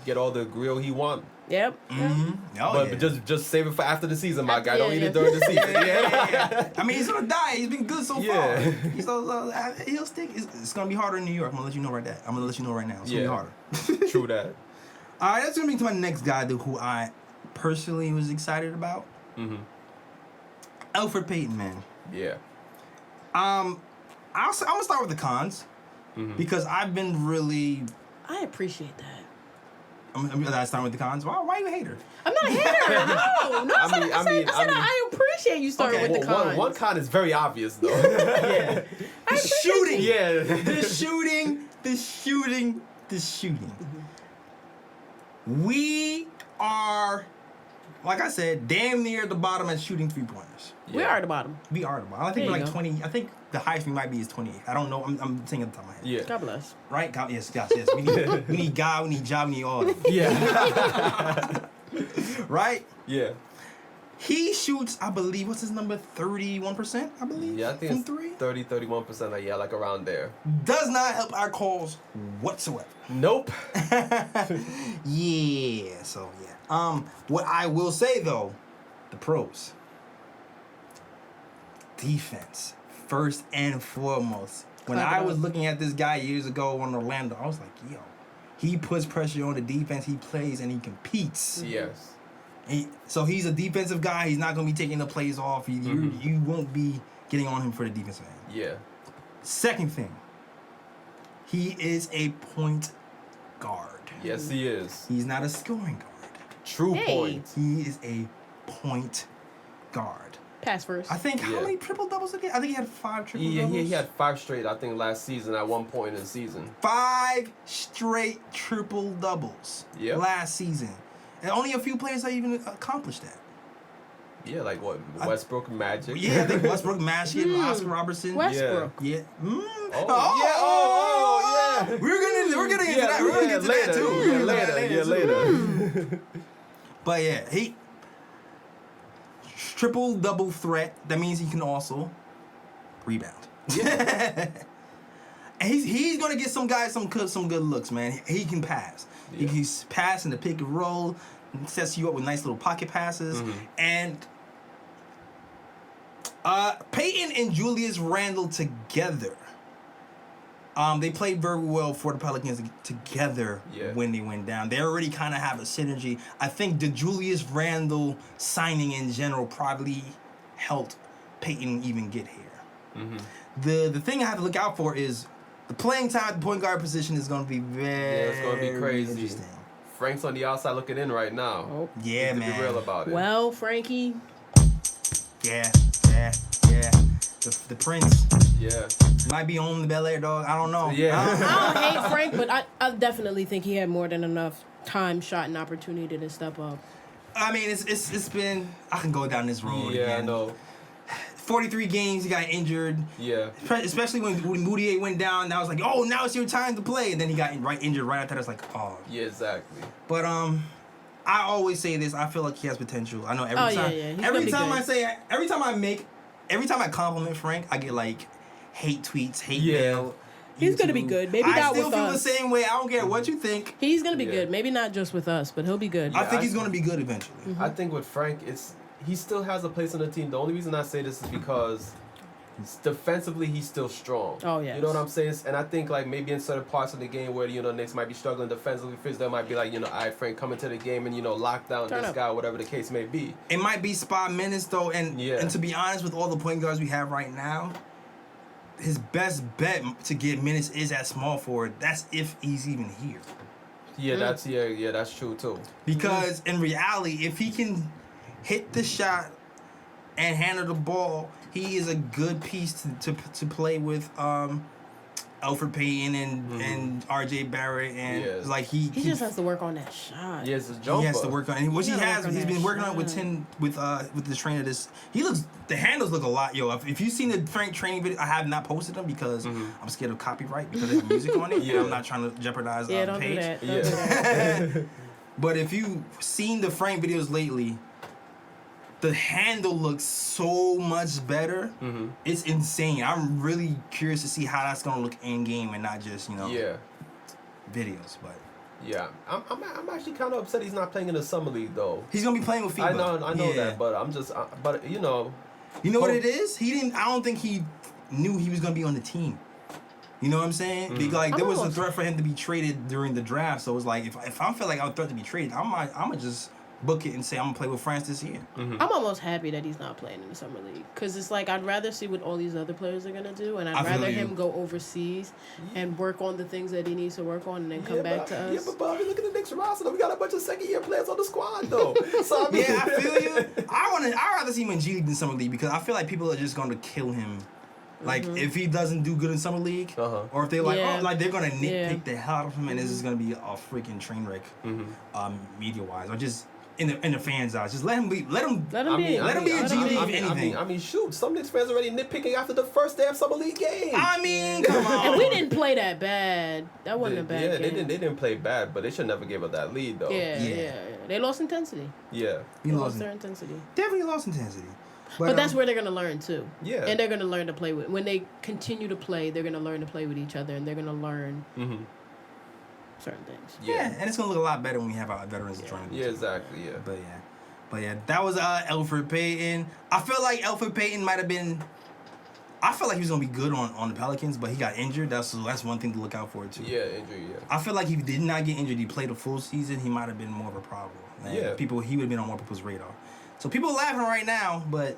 Get all the grill he want. Yep. Oh, But just save it for after the season, my guy. Don't eat it during the season. Yeah. I mean, he's gonna die. He's been good so Yeah. far. He'll stick. It's gonna be harder in New York. I'm gonna let you know right now. It's gonna be harder. True that. All right, that's gonna be to my next guy, dude, who I personally was excited about. Elfrid Payton, man. Yeah. I'm gonna start with the cons because I've been really. I appreciate that. I'm starting with the cons. Why are you a hater? I'm not a hater. No, I said I appreciate you starting with the cons. One con is very obvious, though. Yeah. The shooting. Yeah. The shooting. We are, like I said, damn near the bottom at shooting 3-pointers. We are at the bottom. We are the bottom. I think There we're you like go. 20. I think the highest we might be is 28. I don't know. I'm thinking at the top of my head. Yeah. God bless. Right? God, yes. We need God, we need job, we need all of them. Yeah. Right? Yeah. He shoots, I believe, what's his number? 31%, I believe? Yeah, I think from it's three. 30-31%. Like around there. Does not help our cause whatsoever. Nope. Yeah, so yeah. What I will say though, the pros. Defense, first and foremost. When I was looking at this guy years ago on Orlando, I was like, yo, he puts pressure on the defense, he plays and he competes. Yes. So he's a defensive guy. He's not going to be taking the plays off. You won't be getting on him for the defensive end. Yeah. Second thing, he is a point guard. Yes, he is. He's not a scoring guard. True point. He is a point guard. Pass first. I think, how Yeah. many triple-doubles did he? I think he had 5 triple-doubles. Yeah, he had 5 straight, I think, last season at one point in the season. 5 straight triple-doubles last season. And only a few players have even accomplished that. Yeah, like what? Westbrook, Magic. Yeah, I think Westbrook, Magic, Oscar Robertson. Westbrook. Yeah. Yeah. We're getting into that. We're gonna get to that too. Yeah, later. But yeah, he triple-double threat. That means he can also rebound. Yeah. And he's gonna get some guys some good looks, man. He can pass. Yeah. He can pass in the pick and roll, sets you up with nice little pocket passes. And Peyton and Julius Randle together. They played very well for the Pelicans together when they went down. They already kind of have a synergy. I think the Julius Randle signing in general probably helped Peyton even get here. The thing I have to look out for is the playing time at the point guard position is going to be very it's going to be crazy. interesting. Frank's on the outside looking in right now. Oh. Yeah, To man. be real about it. Well, Frankie, Yeah. The Prince Yeah. might be on the Bel Air, dog. I don't know. Yeah. I don't hate Frank, but I definitely think he had more than enough time, shot, and opportunity to step up. I mean, it's been. I can go down this road Yeah, I again. know. 43 games, he got injured. Yeah. Especially when Moutier went down, and I was like, oh, now it's your time to play. And then he got injured right after that. I was like, oh. Yeah, exactly. But I always say this. I feel like he has potential. I know every Oh, time. yeah. He's Every gonna be time good. every time I compliment Frank, I get like hate tweets, hate Yeah. mail. He's gonna be YouTube. good. Maybe I not still with feel us. the same way. I don't care what you think. He's gonna be Yeah. good. Maybe not just with us, but he'll be good. I think I- he's gonna be good eventually. Mm-hmm. I think with Frank, he still has a place on the team. The only reason I say this is because defensively he's still strong. Oh, yes. You know what I'm saying? And I think like maybe in certain parts of the game where Knicks might be struggling defensively, there might be like all right, Frank, come into the game and lock down Turn this up. guy, whatever the case may be. It might be spot minutes though, and to be honest, with all the point guards we have right now, his best bet to get minutes is at small forward. That's if he's even here. Yeah, that's true too. Because in reality, if he can hit the shot and handle the ball, he is a good piece to play with Elfrid Payton and RJ Barrett, and Yes. like he just has to work on that shot. Yeah, it's a jumper. he has to work on, and what he gotta has, work on he's that been working on it shot. with the trainer. The handles look a lot, yo. If you've seen the Frank training video, I have not posted them because I'm scared of copyright because they have music on it. Yeah. And I'm not trying to jeopardize Yeah, the don't page. do that. Don't Yeah. do that. But if you've seen the Frank videos lately, the handle looks so much better. It's insane. I'm really curious to see how that's gonna look in game and not just Yeah. videos. But Yeah. I'm actually kind of upset he's not playing in the summer league though. he's gonna be playing with FIBA. I know Yeah. that, but I'm just but You know what it is? I don't think he knew he was gonna be on the team. You know what I'm saying? Because like there was a threat for him to be traded during the draft. So it was like if I feel like I'm a threat to be traded, I'm gonna just book it and say I'm gonna play with France this year. I'm almost happy that he's not playing in the summer league because it's like I'd rather see what all these other players are gonna do, and I I'd feel rather you. him go overseas and work on the things that he needs to work on, and then come back to us. Yeah, but Bobby, look at the Knicks roster. though. We got a bunch of second-year players on the squad, though. So I mean, Yeah, I feel you. I'd rather see him in G League than summer league because I feel like people are just gonna kill him. Like if he doesn't do good in summer league, or if they're like, Yeah. they're gonna nitpick Yeah. the hell out of him, and this is gonna be a freaking train wreck, media wise, or just in the fans' eyes. Just let him be. Let him. Let him be. let him be a G League, if anything. I mean, shoot, some Knicks fans already nitpicking after the first damn summer league game. I mean, come on. And we didn't play that bad. That wasn't a bad Yeah, game. they didn't play bad, but they should never give up that lead though. Yeah. They lost intensity. Yeah. He They lost lost their intensity. definitely lost intensity. But that's where they're gonna learn too. Yeah. And they're gonna learn to play with. When they continue to play, they're gonna learn to play with each other, and they're gonna learn certain things. yeah, and it's gonna look a lot better when we have our veterans joining. Yeah, exactly. Yeah. But yeah, that was Elfrid Payton. I feel like Elfrid Payton might have been. I felt like he was gonna be good on the Pelicans, but he got injured. That's one thing to look out for too. Yeah, injury. Yeah. I feel like if he did not get injured, he played a full season, he might have been more of a problem. And Yeah. he would have been on more people's radar. So people are laughing right now, but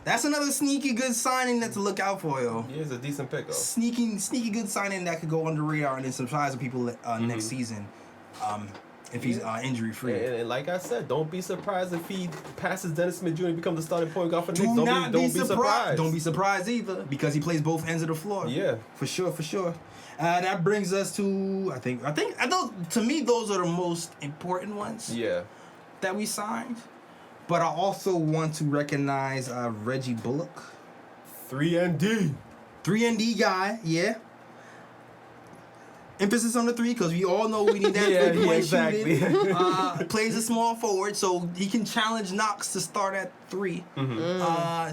that's another sneaky good signing that to look out for, yo. Yeah, it's a decent pickup. Sneaky good signing that could go under the radar and then surprise the people next season, if he's injury free. And like I said, don't be surprised if he passes Dennis Smith Jr. and becomes the starting point guard for the Do Knicks. not be surprised. Don't be Don't surprised either, because he plays both ends of the floor. Yeah. For sure. That brings us to I think to me those are the most important ones Yeah. that we signed. But I also want to recognize Reggie Bullock, 3 3-and-D guy. Yeah. Emphasis on the 3 because we all know we need that Yeah, three-point exactly. shooting. Plays a small forward, so he can challenge Knox to start at 3.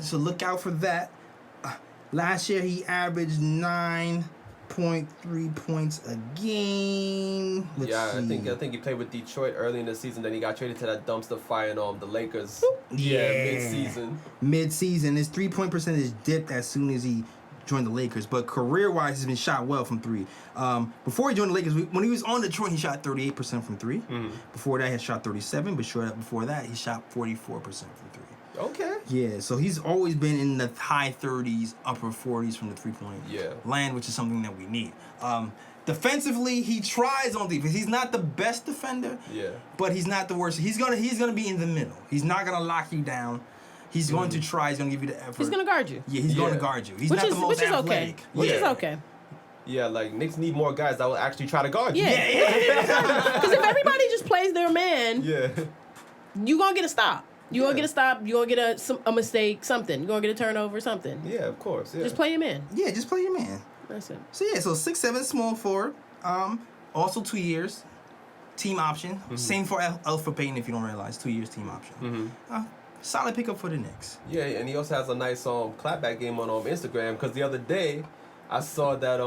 So look out for that. Last year he averaged 9.3 points a game. Let's see. I think he played with Detroit early in the season. Then he got traded to that dumpster fire and the Lakers. Yeah. Mid-season. Mid-season, his 3-point percentage dipped as soon as he joined the Lakers, but career-wise, he's been shot well from 3. Before he joined the Lakers, when he was on Detroit, he shot 38% from 3. Before that, he had shot 37, but before that, he shot 44% from 3. Okay. Yeah, so he's always been in the high 30s, upper 40s from the 3-point land, which is something that we need. Defensively, he tries on defense. He's not the best defender, but he's not the worst. He's gonna be in the middle. He's not gonna lock you down. He's going to try. He's gonna give you the effort. He's gonna guard you. Yeah, he's going to guard you. He's not the most athletic. Which is okay. Yeah, like Knicks need more guys that will actually try to guard you. Yeah. Because if everybody just plays their man, you gonna get a stop. You gonna get a stop. You gonna get a mistake. Something. You gonna get a turnover. Something. Yeah, of course. Yeah. Just play your man. Yeah, just play your man. That's it. So 6'7" small forward. Also 2 years, team option. Same for Elfrid Payton if you don't realize. 2 years team option. Solid pickup for the Knicks. Yeah, and he also has a nice clapback game on Instagram because the other day I saw that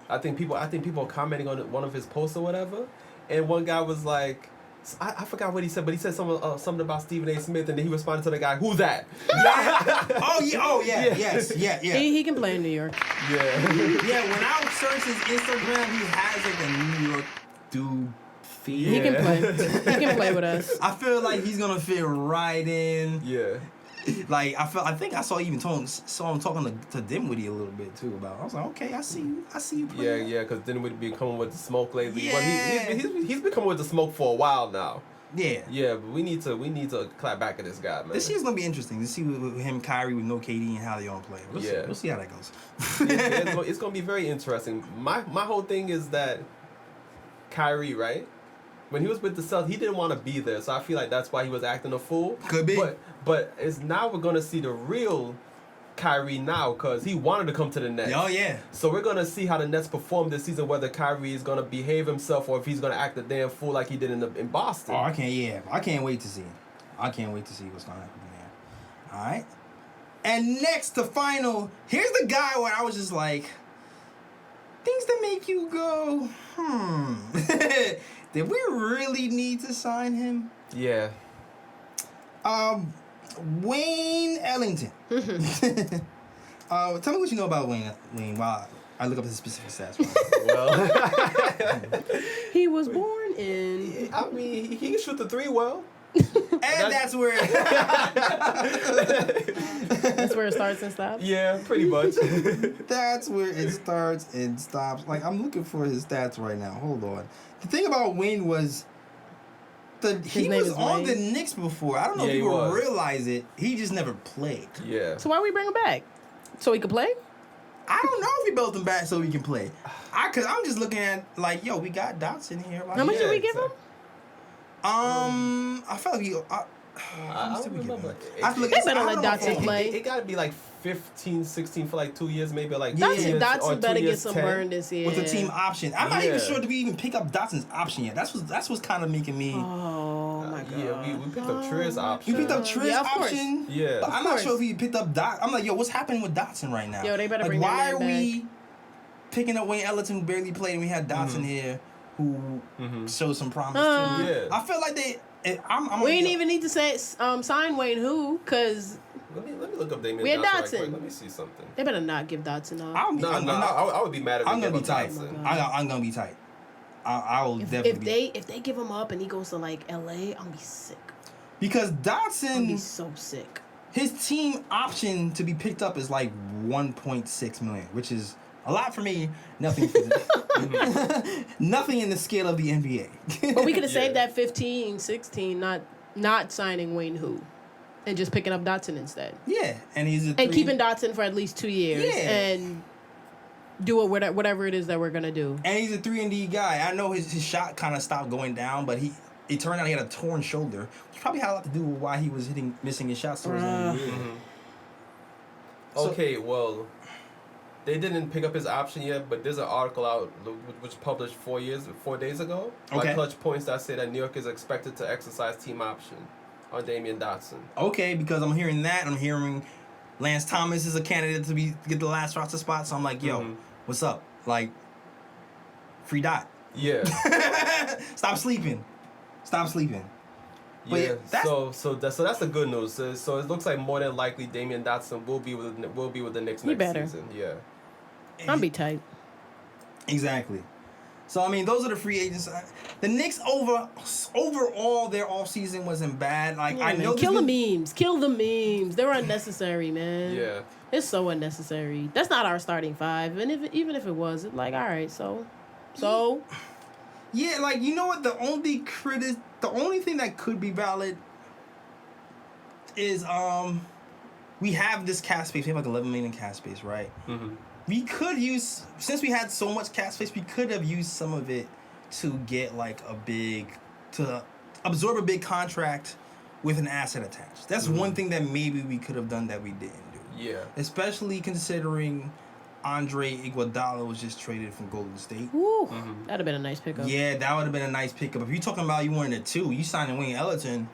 I think people are commenting on one of his posts or whatever, and one guy was like, I forgot what he said, but he said something about Stephen A. Smith, and then he responded to the guy, "Who's that?" Yes. He can play in New York. Yeah. When I search his Instagram, he has like a New York dude feel. He can play. He can play with us. I feel like he's gonna fit right in. Yeah. Like I think I saw him talking to Dinwiddie a little bit too about. I was like, okay, I see you playing. Yeah, because Dinwiddie been coming with the smoke lately. Well, Yeah. he's been coming with the smoke for a while now. Yeah. Yeah, but we need to clap back at this guy, man. This year's gonna be interesting to see with him, Kyrie, with no KD, and how they all play. We'll see how that goes. It's gonna be very interesting. My whole thing is that Kyrie, right? When he was with the Celtics, he didn't want to be there, so I feel like that's why he was acting a fool. Could be. But it's now we're gonna see the real Kyrie now, because he wanted to come to the Nets. Oh yeah. So we're gonna see how the Nets perform this season, whether Kyrie is gonna behave himself or if he's gonna act a damn fool like he did in Boston. Oh, I can't wait to see. I can't wait to see what's gonna happen there. All right. And next, the final. Here's the guy where I was just like, things that make you go, Did we really need to sign him? Yeah. Wayne Ellington. Tell me what you know about Wayne while I look up his specific stats. Well, he was born in. I mean, he can shoot the three well. And that's where That's where it starts and stops. Yeah, pretty much. that's where it starts and stops. Like, I'm looking for his stats right now. Hold on. The thing about Wayne was he name was is on Wayne. the Knicks before. I don't know if Yeah, he people was. realize it. He just never played. Yeah. So why we bring him back? So he could play? I don't know if he built him back so he can play. Cause I'm just looking at like, yo, we got Dotson here. Like, How much Yeah, did we give him? I felt like I don't remember. I have to look They at- better I let don't know Dotson if- play. It gotta be like 15, 16 for like 2 years, maybe like Yeah. 2 years, or Dotson 2 better get years, some 10. burn this year. with the team option. I'm not even Yeah. sure did we even pick up Dotson's option yet. That's what's kind of making me. Oh my god. Yeah, we picked up Triz option. You picked up Triz Yeah, of course. option. Yeah. But I'm not course. sure if he picked up Dot. I'm like, yo, what's happening with Dotson right now? Yo, they better like, bring that why man are we picking up Wayne Ellington who barely played and we had Dotson here who showed some promise too? Yeah. I feel like I'm We didn't even need to say sign Wayne who, cause Let me look up Damian We had Dotson. Right Dotson. quick. Let me see something. they better not give Dotson off. I would be mad if I'm they gonna gave be up tight. Dotson. I'm gonna be tight. I will definitely If they give him up and he goes to like LA, I'm gonna be sick. because I'm gonna be Dotson, so sick. his team option to be picked up is like 1.6 million, which is a lot for me. Nothing for nothing in the scale of the NBA. But we could have Yeah. saved that 15, 16, not signing Wayne who, and just picking up Dotson instead. Yeah, and he's And keeping Dotson for at least 2 years. Yeah. And do whatever it is that we're gonna do. And he's a 3-and-D guy. I know his shot kind of stopped going down, but it turned out he had a torn shoulder, which probably had a lot to do with why he was missing his shots towards the end of the year. So- Okay, well, they didn't pick up his option yet, but there's an article out which published 4 days ago by Okay. Clutch Points that say that New York is expected to exercise team option on Damian Dotson. Okay, because I'm hearing that. I'm hearing Lance Thomas is a candidate to get the last roster spot. So I'm like, yo, what's up? Like, free Dot. Yeah, Stop sleeping. But yeah. yeah, that's- So that's the good news. So it looks like more than likely Damian Dotson will be with the Knicks He next better. season. Yeah. I'll be tight. Exactly. So I mean, those are the free agents. The Knicks overall their offseason wasn't bad. Like Yeah, I man. know Kill the memes. Kill the memes. They're unnecessary, man. Yeah. It's so unnecessary. That's not our starting five. And even if it was, it's like, all right, so. Yeah, like you know what? The only thing that could be valid is we have this cap space. We have like 11 million in cap space, right? Mm-hmm. We could use, since we had so much cap space, we could have used some of it to get like to absorb a big contract with an asset attached. That's one thing that maybe we could have done that we didn't do. Yeah. Especially considering Andre Iguodala was just traded from Golden State. Woo, that'd have been a nice pickup. Yeah, that would have been a nice pickup. If you're talking about you wanted a 2, you signed Wayne Ellington.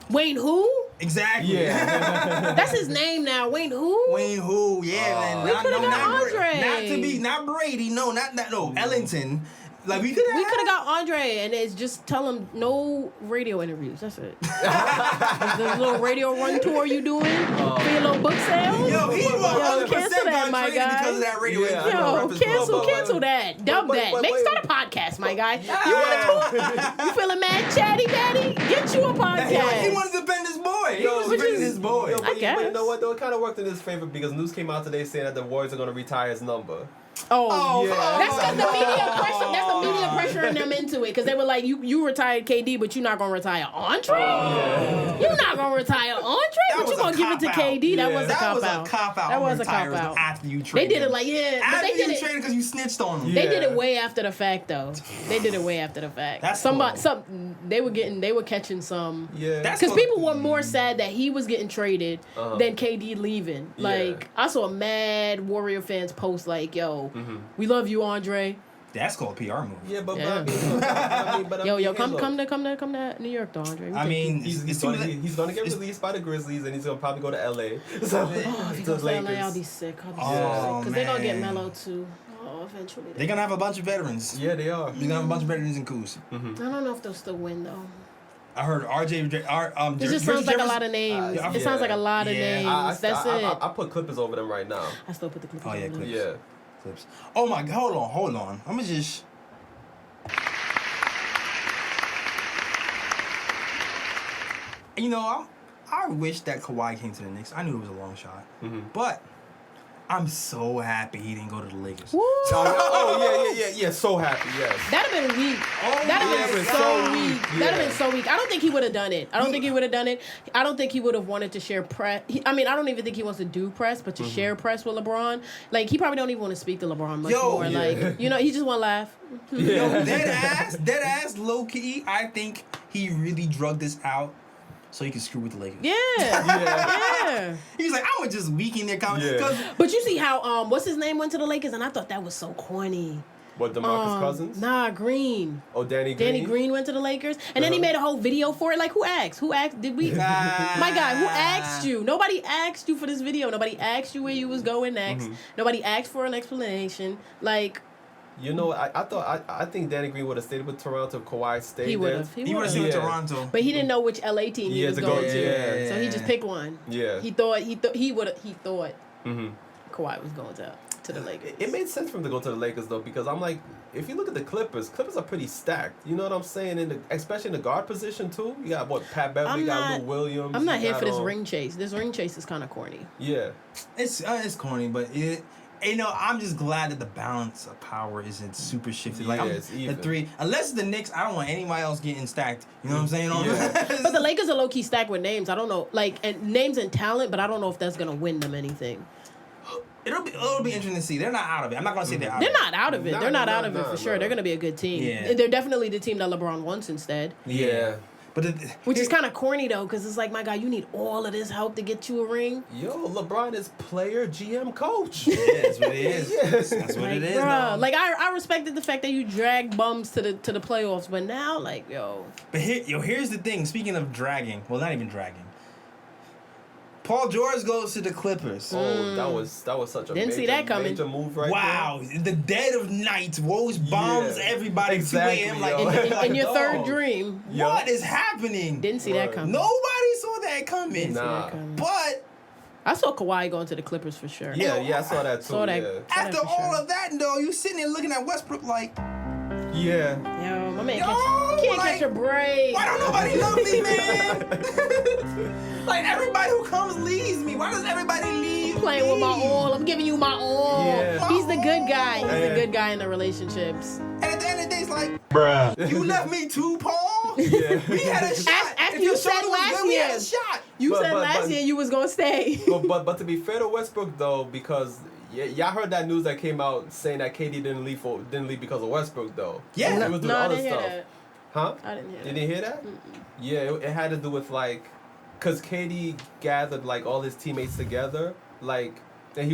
Wayne who? Exactly. Yeah. That's his name now. Wayne who? Wayne who? Yeah, man. We coulda got Andre. Not Brady. No, not that. No, Ellington. Like we could have got Andre, and it's just tell him no radio interviews. That's it. The little radio run tour you doing for your little book sale. Yo, he was 100% cancel that, got my traded guy. because of that radio. Yeah, Yo, cancel that. Dub that. Start a podcast, my guy. You want to talk? You feeling mad, chatty, daddy? Get you a podcast. He wanted to bend his boy. He Yo, was which bending is- his boy. Yo, I but guess. you know what though? It kind of worked in his favor because news came out today saying that the Warriors are going to retire his number. Oh, yeah. that's because the media pressure. That's the media pressuring them into it because they were like, "You retired KD, but you're not gonna retire Andre. You're not gonna retire Andre, but you're gonna give it to KD." That was a cop out. That was a cop cop out. After you They traded. did it like but After they did you it. traded because you snitched on him. They did Yeah. it way after the fact, though. They did it way after the fact. That's Somebody, cool. they were catching some. Yeah. That's Because cool. people were more sad that he was getting traded than KD leaving. Like I saw mad Warrior fans post like, "Yo, we love you, Andre." That's called a PR move. Yeah, but Yeah. Yo, come to New York, though, Andre. I mean, He's it's gonna get released by the Grizzlies, and he's gonna probably go to LA. So, if he to goes the to LA, Lakers. I'll be sick. Oh, Because they're gonna get man. Melo too. Oh, eventually. They're gonna have a bunch of veterans. Yeah, they are. They're gonna have a bunch of veterans in Kuz. I don't know if they'll still win though. I heard RJ. It just sounds like a lot of names. yeah. It sounds like a lot of Yeah. names. That's it. I put Clippers over them right now. I still put the Clippers. Oh, yeah, over them. Clippers. Yeah. Clips. Oh my God! Hold on. I'm gonna just. You know, I wish that Kawhi came to the Knicks. I knew it was a long shot, but I'm so happy he didn't go to the Lakers. Woo! Yeah. So happy, yes. That'd have been weak. That'd have been so weak. That'd have been so weak. I don't think he would have done it. I don't think he would have wanted to share press. I don't even think he wants to do press, but to share press with LeBron. Like, he probably don't even want to speak to LeBron much more. yeah. Like, he just want to laugh. Yo, dead ass, low key. I think he really drugged this out so he could screw with the Lakers. Yeah. He's like, I'm gonna just weaken their confidence. Yeah. But you see how what's his name went to the Lakers, and I thought that was so corny. What, DeMarcus Cousins? Nah, Green. Oh, Danny Green? Danny Green went to the Lakers, and then he made a whole video for it. Like, who asked? Did we? My guy, who asked you? Nobody asked you for this video. Nobody asked you where you was going next. Nobody asked for an explanation. Like, You know, I think Danny Green would have stayed with Toronto. Kawhi stayed he there. would have. He would have stayed with Yeah. Toronto. But he didn't know which LA team he Yeah, was to going go- to, yeah. so he just picked one. Yeah. He thought Mhm. Kawhi was going to the Lakers. It made sense for him to go to the Lakers though, because I'm like, if you look at the Clippers are pretty stacked. You know what I'm saying? Especially in the guard position too. You got Pat Beverly, you got Lou Williams. I'm not you here got, for this ring chase. This ring chase is kind of corny. Yeah. It's corny, but I'm just glad that the balance of power isn't super shifted. Like Yeah, it's the even. three, unless the Knicks, I don't want anybody else getting stacked. You know what I'm saying? Yeah. But the Lakers are low key stacked with names. I don't know, and names and talent, but I don't know if that's gonna win them anything. It'll be interesting to see. They're not out of it. I'm not gonna say they're out. They're of it. not out of it. Nah, They're not nah, out of it nah, for sure. nah. They're gonna be a good team. Yeah. And they're definitely the team that LeBron wants instead. Yeah. But Which is kind of corny though, because it's like, my God, you need all of this help to get you a ring. Yo, LeBron is player, GM, coach. yeah, that's what it is. Yes. That's what it is. Bruh, though. like I respected the fact that you dragged bums to the playoffs, but now, like, But here's the thing. Speaking of dragging, well, not even dragging. Paul George goes to the Clippers. Oh, that was such a Didn't see that coming. major move right Wow, the dead of night, Woj bombs Yeah. everybody. Exactly, 2 a.m. yo. Like, in your dog, third dream, What is happening? didn't see that Right. coming. Nobody saw that coming. Nah. But I saw Kawhi going to the Clippers for sure. Yeah, I saw that too. Saw that. Yeah. Saw after that for all sure. of that, though, you sitting there looking at Westbrook like, Yeah. Yo, my man Yo, can't catch a break. Why don't nobody love me, man? Like, everybody who comes leaves me. Why does everybody leave Playing me? with my all. I'm giving you my all. Yeah. He's the good guy. He's Yeah. the good guy in the relationships. And at the end of the day, it's like, bruh, you left me too, Paul? Yeah. We had a shot. After If you your said shoulder was last good, we had year. a shot. You But- said but- last but- year you was gonna stay. But to be fair to Westbrook though, because y'all heard that news that came out saying that KD didn't leave because of Westbrook though. Yeah. It was doing No, I other didn't hear stuff. that. Huh? I didn't hear You that. didn't hear that? Yeah, it had to do with like, cause KD gathered like all his teammates together, like, and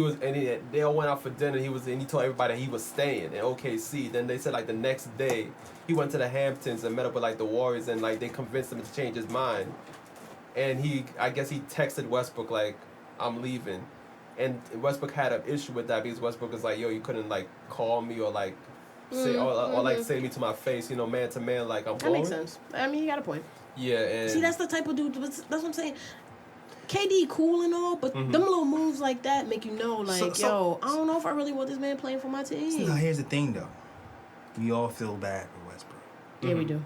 they all went out for dinner. And he told everybody he was staying in OKC. Then they said like the next day he went to the Hamptons and met up with like the Warriors and like they convinced him to change his mind. And I guess he texted Westbrook like, I'm leaving. And Westbrook had an issue with that because Westbrook is like, yo, you couldn't like call me or like say or like say me to my face, you know, man to man, like I'm That going. makes sense. I mean, you got a point. Yeah, and See, that's the type of dude. That's what I'm saying. KD cool and all, but them little moves like that make you know, like, yo, I don't know if I really want this man playing for my team. Now, here's the thing, though. We all feel bad for Westbrook. Yeah, we do.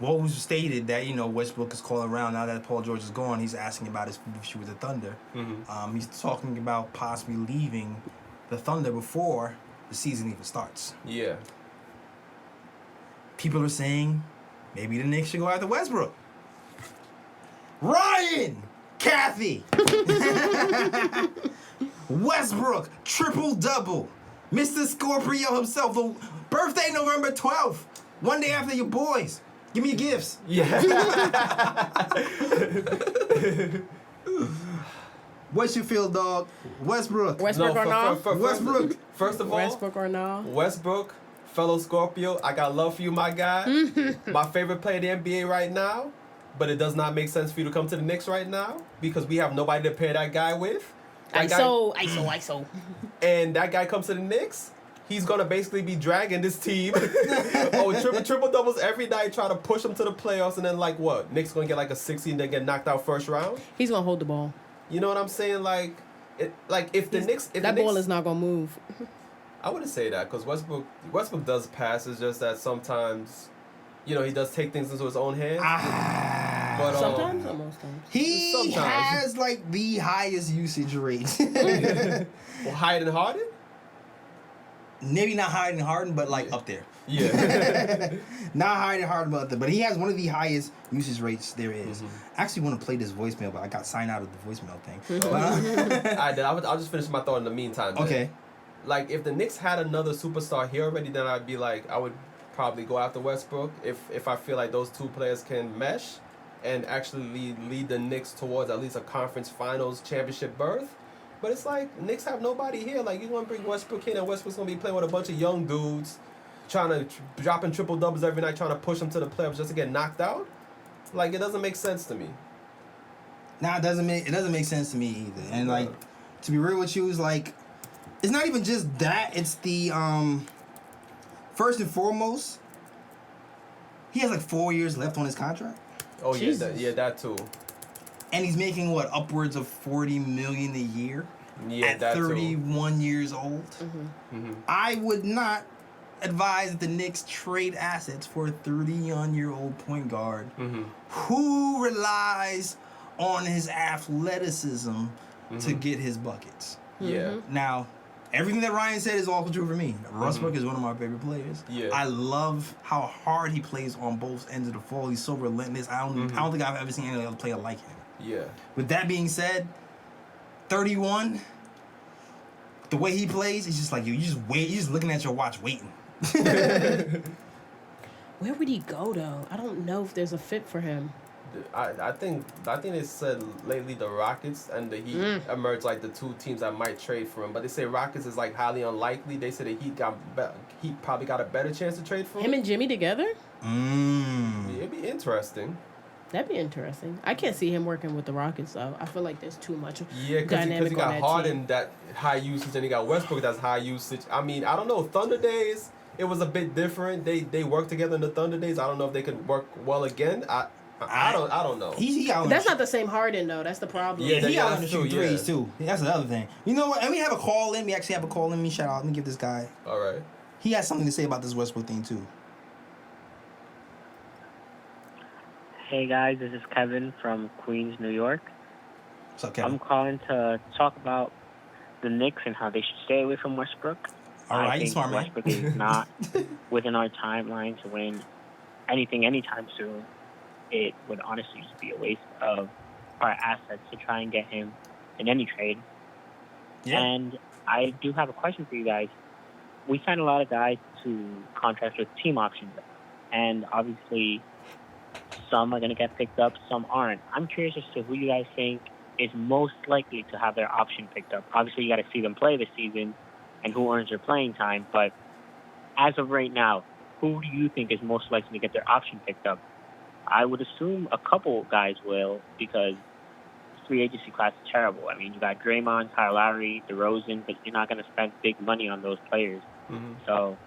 Woj stated that, you know, Westbrook is calling around now that Paul George is gone. He's asking about his future with the Thunder. He's talking about possibly leaving the Thunder before the season even starts. yeah. People are saying maybe the Knicks should go after Westbrook. Ryan! Kathy! Westbrook, triple-double. Mr. Scorpio himself. The birthday November 12th. One day after your boys. Give me your gifts. Yeah. What's your feel, dog? Westbrook. Westbrook or no? Westbrook. First of all, Westbrook or no? Westbrook, fellow Scorpio, I got love for you, my guy. My favorite player in the NBA right now. But it does not make sense for you to come to the Knicks right now because we have nobody to pair that guy with. ISO. And that guy comes to the Knicks, he's gonna basically be dragging this team. Triple doubles every night, try to push them to the playoffs, and then like what? Knicks gonna get like a 60 and then get knocked out first round. He's gonna hold the ball. You know what I'm saying? Like if the Knicks, That ball is not gonna move. I wouldn't say that because Westbrook does pass. It's just that sometimes, you know, he does take things into his own hands. But, Sometimes or most times. He Sometimes. has like the highest usage rate. Well, higher than Harden. Maybe not higher than Harden, but like up there. Yeah. Not higher than Harden, but up there. But he has one of the highest usage rates there is. I actually want to play this voicemail, but I got signed out of the voicemail thing. But, I'll just finish my thought in the meantime. Then. okay. Like if the Knicks had another superstar here already, then I'd be like, I would probably go after Westbrook if I feel like those two players can mesh and actually lead the Knicks towards at least a conference finals championship berth. But it's like Knicks have nobody here. Like you want to bring Westbrook in, and Westbrook's gonna be playing with a bunch of young dudes, trying to dropping triple doubles every night, trying to push them to the playoffs just to get knocked out. Like it doesn't make sense to me. Nah, it doesn't make sense to me either. And like, to be real with you, is like, it's not even just that. It's the first and foremost, he has like 4 years left on his contract, Oh Jesus. that too. and he's making what, upwards of $40 million a year Yeah, at that 31 years old. I would not advise that the Knicks trade assets for a 31-year-old point guard who relies on his athleticism to get his buckets. too. Yeah. Now, everything that Ryan said is also true for me. Westbrook is one of my favorite players. Yeah. I love how hard he plays on both ends of the floor. He's so relentless. I don't think I've ever seen any other player like him. Yeah. With that being said, 31, the way he plays, it's just like you just wait. You're just looking at your watch waiting. Where would he go though? I don't know if there's a fit for him. I think they said lately the Rockets and the Heat emerged like the two teams that might trade for him. But they say Rockets is like highly unlikely. They said the Heat probably got a better chance to trade for him. Him and Jimmy together? Yeah, it'd be interesting. That'd be interesting. I can't see him working with the Rockets though. I feel like there's too much Yeah, because dynamic he on got that Harden team. that high usage and he got Westbrook that's high usage. I mean, I don't know. Thunder days, it was a bit different. They worked together in the Thunder days. I don't know if they could work well again. I don't know. He out. That's not the same Harden though. That's the problem. Yeah, He out that's to true, shoot threes yeah. too. That's the other thing. You know what? And we have a call in. We actually have a call in. Let me shout out. Let me give this guy. All right. he has something to say about this Westbrook thing too. Hey guys, this is Kevin from Queens, New York. What's up, Kevin? I'm calling to talk about the Knicks and how they should stay away from Westbrook. All right, I you think smart man. Westbrook is not within our timeline to win anything anytime soon. It would honestly just be a waste of our assets to try and get him in any trade. Yeah. And I do have a question for you guys. We signed a lot of guys to contracts with team options, and obviously some are going to get picked up, some aren't. I'm curious as to who you guys think is most likely to have their option picked up. Obviously, you got to see them play this season and who earns their playing time, but as of right now, who do you think is most likely to get their option picked up? I would assume a couple guys will, because free agency class is terrible. I mean, you got Draymond, Kyle Lowry, DeRozan, but you're not going to spend big money on those players. Mm-hmm. So,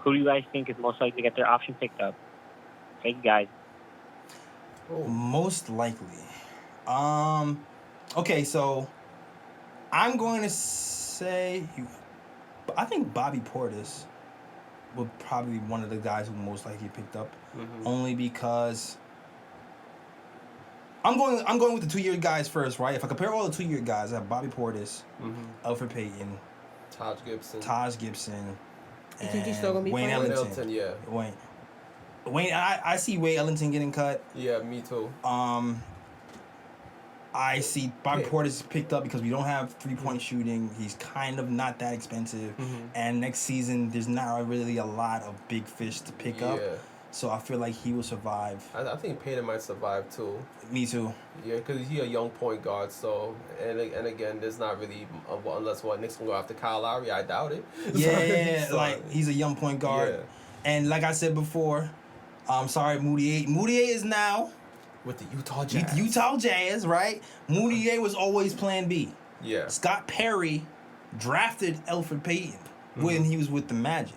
who do you guys think is most likely to get their option picked up? Thank you, guys. Most likely. Okay, so I'm going to say I think Bobby Portis would probably be one of the guys who most likely picked up, only because I'm going with the 2-year guys first, right? If I compare all the 2-year guys, I have Bobby Portis, Elfrid Payton, Taj Gibson, You think he's still gonna be Wayne playing? Ellington. yeah. Wayne, I see Wayne Ellington getting cut. Yeah, me too. I see Bobby Portis picked up because we don't have 3-point shooting. He's kind of not that expensive. And next season, there's not really a lot of big fish to pick up. So I feel like he will survive. I think Payton might survive too. Me too. Yeah, because he's a young point guard. So and again, there's not really unless Knicks can go after Kyle Lowry. I doubt it. Yeah, So, like he's a young point guard. Yeah. And like I said before, I'm sorry, Moutier. Moutier is now with the Utah Jazz. with the Utah Jazz, right? Moutier was always Plan B. Yeah. Scott Perry drafted Elfrid Payton when he was with the Magic.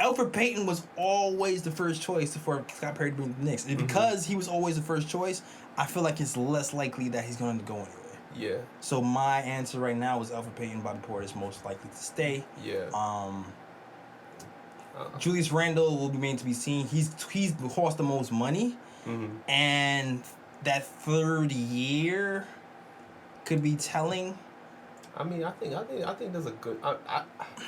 Elfrid Payton was always the first choice for Scott Perry to bring the Knicks. And because he was always the first choice, I feel like it's less likely that he's going to go anywhere. Yeah. So my answer right now is Elfrid Payton, Bobby Portis most likely to stay. Yeah. Julius Randle will remain to be seen. He's cost the most money, and that third year could be telling. I mean, I think there's a good,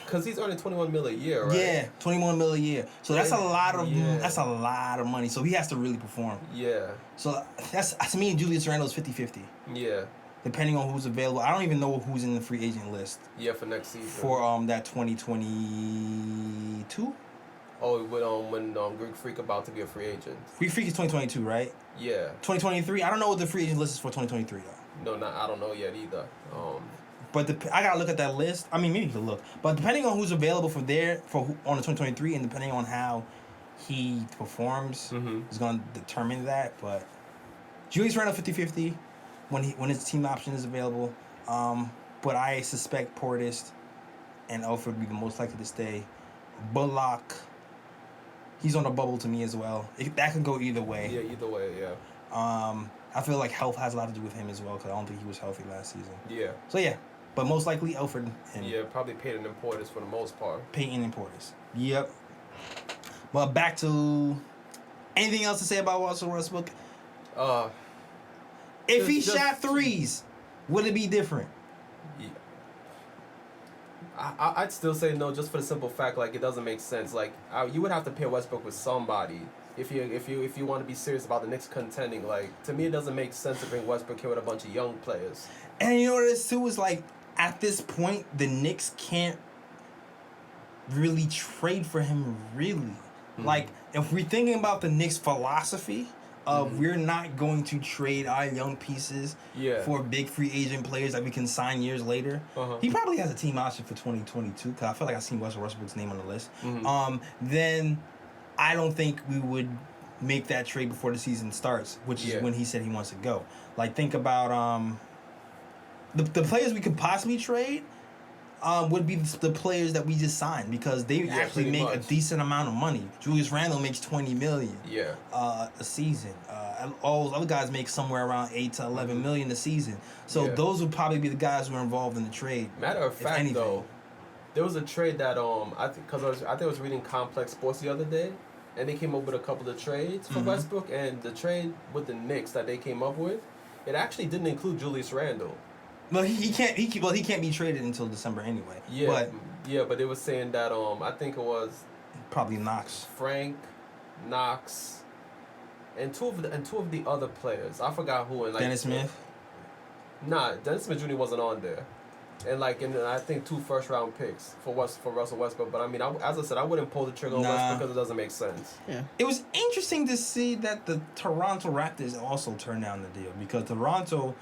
because he's earning $21 million a year, right? Yeah, $21 million a year. So that's a lot of Yeah. that's a lot of money. So he has to really perform. Yeah. So that's to me and Julius Randle is 50-50. Yeah. Depending on who's available. I don't even know who's in the free agent list Yeah, for next season. for that 2022. Oh, when Greek Freak about to be a free agent. Free Freak is 2022, right? Yeah. 2023. I don't know what the free agent list is for 2023 though. No, I don't know yet either. But I gotta look at that list. I mean, maybe you can look. But depending on who's available on the 2023, and depending on how he performs, is gonna determine that. But Julius Randle 50-50 when his team option is available. But I suspect Portis and Elfrid would be the most likely to stay. Bullock, he's on a bubble to me as well. That could go either way. Yeah, either way, yeah. I feel like health has a lot to do with him as well because I don't think he was healthy last season. Yeah. So yeah. But most likely Elfrid and Yeah, probably Payton and Portis for the most part. Payton and Portis. Yep. Well, back to anything else to say about Russell Westbrook? If he shot threes, would it be different? Yeah. I'd still say no, just for the simple fact like it doesn't make sense. Like you would have to pair Westbrook with somebody if you want to be serious about the Knicks contending. Like to me, it doesn't make sense to bring Westbrook here with a bunch of young players. And you know what it is too is like at this point the Knicks can't really trade for him really. Like if we're thinking about the Knicks philosophy of we're not going to trade our young pieces for big free agent players that we can sign years later. He probably has a team option for 2022 because I feel like I've seen Russell Westbrook's name on the list. Then I don't think we would make that trade before the season starts, which is when he said he wants to go. Like think about the players we could possibly trade would be the players that we just signed because they actually make a decent amount of money. Julius Randle makes $20 million a season. All those other guys make somewhere around $8 to $11 million a season. So those would probably be the guys who are involved in the trade. Matter of fact, though, There was a trade that I think I was reading Complex Sports the other day, and they came up with a couple of trades for Westbrook, and the trade with the Knicks that they came up with, it actually didn't include Julius Randle. Well, he can't be traded until December anyway. Yeah, but they were saying that I think it was probably Knox. Frank, Knox, and two of the other players. I forgot who. And like Dennis Smith. Nah, Dennis Smith Jr. wasn't on there. And I think 2 first-round picks for Russell Westbrook. But I mean, as I said, I wouldn't pull the trigger on Westbrook because it doesn't make sense. Yeah. It was interesting to see that the Toronto Raptors also turned down the deal because Toronto.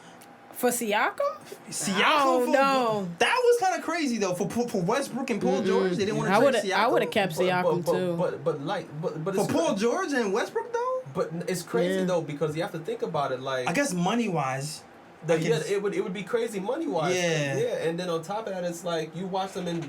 For Siakam? No. That was kind of crazy though for Westbrook and Paul George. They didn't want to trade Siakam. I would have kept Siakam too. But for Paul George and Westbrook though. But it's crazy though because you have to think about it like. I guess money wise. It would be crazy money wise. Yeah. And then on top of that, it's like you watch them in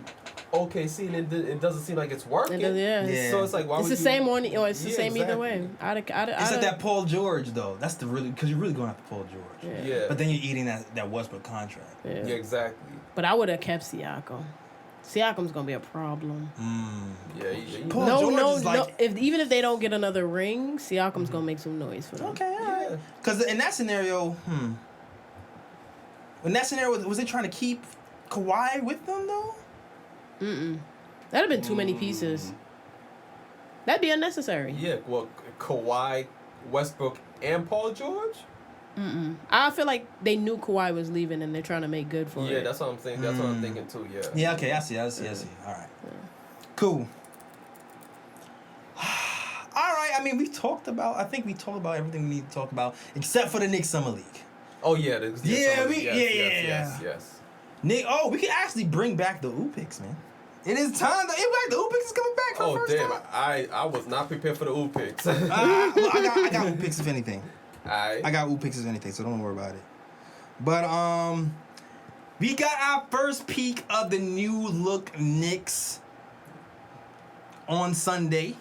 OKC and it doesn't seem like it's working. Yeah. So it's like why it's would the same one, or it's the same either way. Except that Paul George though. That's because you're really going after Paul George. Yeah. But then you're eating that Westbrook contract. Yeah, exactly. But I would have kept Siakam. Siakam's gonna be a problem. Yeah. Paul George is like, even if they don't get another ring, Siakam's gonna make some noise for them. Okay, all right. Because in that scenario, in that scenario, was they trying to keep Kawhi with them though? That'd have been too many pieces. That'd be unnecessary. Yeah, well, Kawhi, Westbrook, and Paul George? I feel like they knew Kawhi was leaving and they're trying to make good for it. Yeah, that's what I'm thinking. That's what I'm thinking too, yeah. Yeah, okay, I see. All right. Cool. All right, I mean, I think we talked about everything we need to talk about, except for the Knicks Summer League. Oh, yeah. Yes. Nick, we can actually bring back the Ohh Picks, man. It is time. The Ohh Picks is coming back for the first time. I was not prepared for the Ohh Picks. I got Ohh Picks if anything. I got Ohh Picks if anything, so don't worry about it. But we got our first peek of the new look Knicks on Sunday.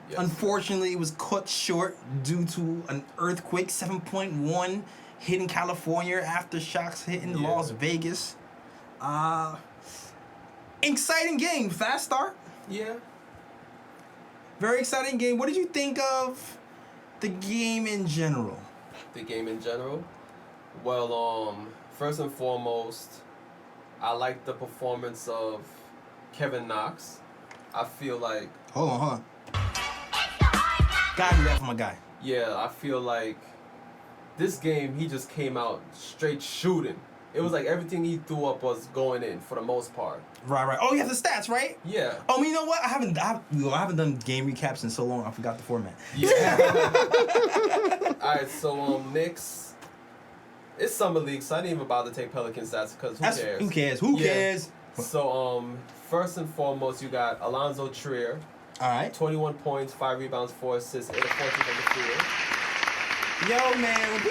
Yes. Unfortunately, it was cut short due to an earthquake, 7.1 hitting California, aftershocks hitting Las Vegas. Exciting game, fast start. Yeah. Very exciting game. What did you think of the game in general? The game in general? Well, first and foremost, I like the performance of Kevin Knox. I feel like... Hold on. Gotta do that for my guy. Yeah, I feel like this game, he just came out straight shooting. It was like everything he threw up was going in for the most part. Right. Oh, you have the stats, right? Yeah. Oh, you know what? I haven't done game recaps in so long. I forgot the format. Yeah. All right. So Knicks. It's summer league, so I didn't even bother to take Pelican stats because who cares? Who cares? So first and foremost, you got Alonzo Trier. All right. 21 points, 5 rebounds, 4 assists, 8 of 14 from the field. Yo, man,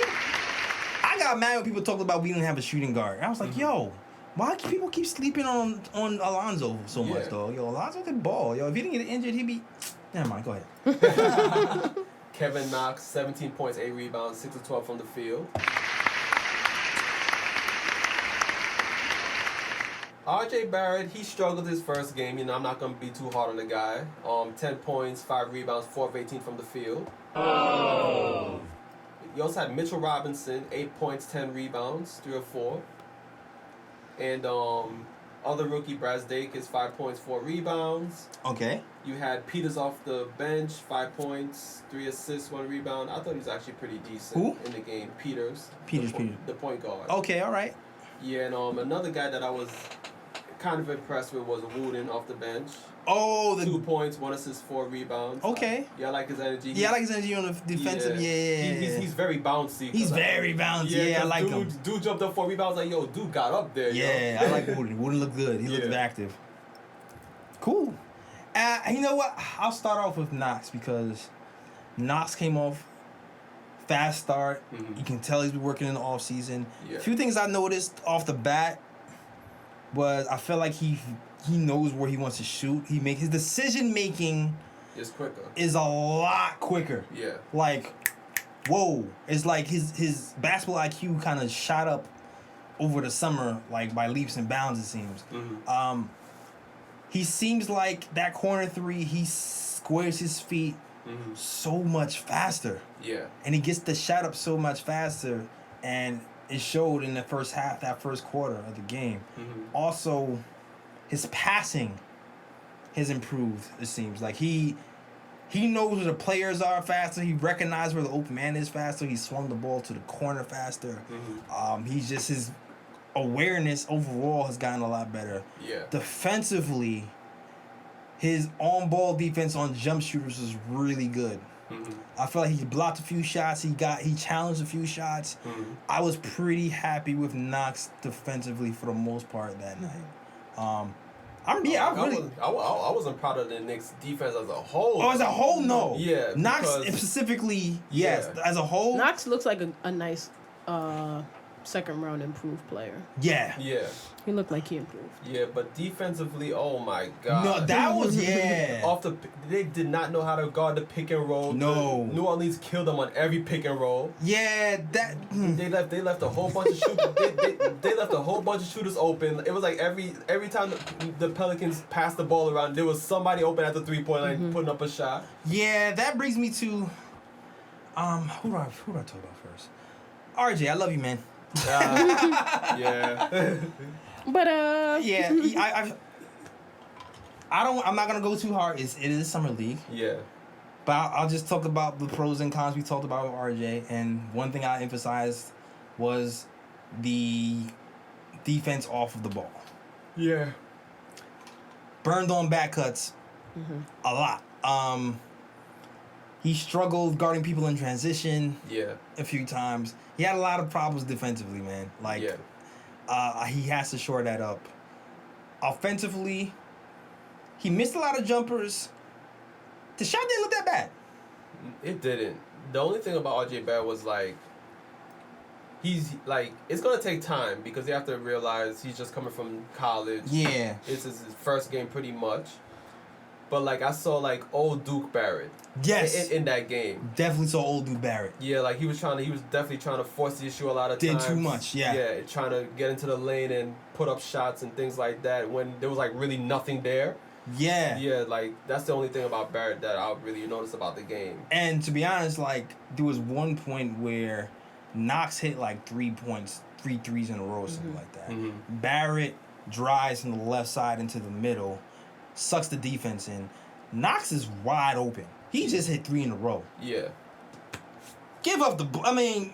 I got mad when people talked about we didn't have a shooting guard. I was like, yo, why do people keep sleeping on Alonzo so much, though? Yo, Alonzo could ball. Yo, if he didn't get injured, he'd be... Never mind, go ahead. Kevin Knox, 17 points, 8 rebounds, 6 of 12 from the field. RJ Barrett, he struggled his first game. You know, I'm not going to be too hard on the guy. 10 points, 5 rebounds, 4 of 18 from the field. Oh. You also had Mitchell Robinson, 8 points, 10 rebounds, 3 of 4. And other rookie, Brasdake, is 5 points, 4 rebounds. Okay. You had Peters off the bench, 5 points, 3 assists, 1 rebound. I thought he was actually pretty decent in the game. Peters. The point guard. Okay, all right. Yeah, and another guy that I was kind of impressed with was Wooden off the bench. Oh, 2 points, 1 assist, 4 rebounds. Okay. I like his energy. I like his energy on the defensive. Yeah. He's very bouncy. He's very bouncy. Yeah, I like him. Dude jumped up 4 rebounds. Like, yo, dude got up there. Yeah, I like Wooden. Wooden looked good. He looked active. Cool. You know what? I'll start off with Knox because Knox came off fast start. Mm-hmm. You can tell he's been working in the off season. Yeah. A few things I noticed off the bat was I felt like he knows where he wants to shoot. His decision making is quicker. Is a lot quicker. Yeah. Like, whoa! It's like his basketball IQ kind of shot up over the summer, like by leaps and bounds. It seems. Mm-hmm. he seems like that corner three, he squares his feet so much faster. Yeah. And he gets the shot up so much faster. And it showed in the first half, that first quarter of the game. Also, his passing has improved, it seems. Like, he knows where the players are faster. He recognized where the open man is faster. He swung the ball to the corner faster. He's just, his awareness overall has gotten a lot better. Yeah. Defensively, his on-ball defense on jump shooters is really good. I feel like he blocked a few shots. He challenged a few shots. I was pretty happy with Knox defensively for the most part that night. I wasn't proud of the Knicks defense as a whole. Oh, as a whole, no. Yeah. Knox specifically, yes. Yeah. As a whole, Knox looks like a nice second round improved player. yeah. Yeah. He looked like he improved. Yeah, but defensively, oh my God. No, that was, yeah. They did not know how to guard the pick and roll. No. New Orleans killed them on every pick and roll. Yeah, that. They left a whole bunch of shooters. they left a whole bunch of shooters open. It was like every time the Pelicans passed the ball around, there was somebody open at the 3-point line putting up a shot. Yeah, that brings me to who do I talk about first? RJ, I love you, man. Yeah. But Yeah, I'm not gonna go too hard. It is summer league. Yeah. But I'll just talk about the pros and cons we talked about with RJ. And one thing I emphasized was the defense off of the ball. Yeah. Burned on back cuts a lot. He struggled guarding people in transition a few times. He had a lot of problems defensively, man. Like, he has to shore that up. Offensively, he missed a lot of jumpers. The shot didn't look that bad. It didn't. The only thing about RJ Barrett was like, he's like, it's gonna take time because you have to realize he's just coming from college. Yeah. This is his first game pretty much. But like I saw like old Duke Barrett. Yes. In that game. Definitely saw old dude Barrett. Yeah, like he was definitely trying to force the issue a lot of times. Did too much, yeah. Yeah, trying to get into the lane and put up shots and things like that when there was like really nothing there. Yeah. Yeah, like that's the only thing about Barrett that I really noticed about the game. And to be honest, like there was one point where Knox hit like 3 threes in a row or something like that. Barrett drives from the left side into the middle, sucks the defense in. Knox is wide open. He just hit 3 in a row. Yeah. Give up the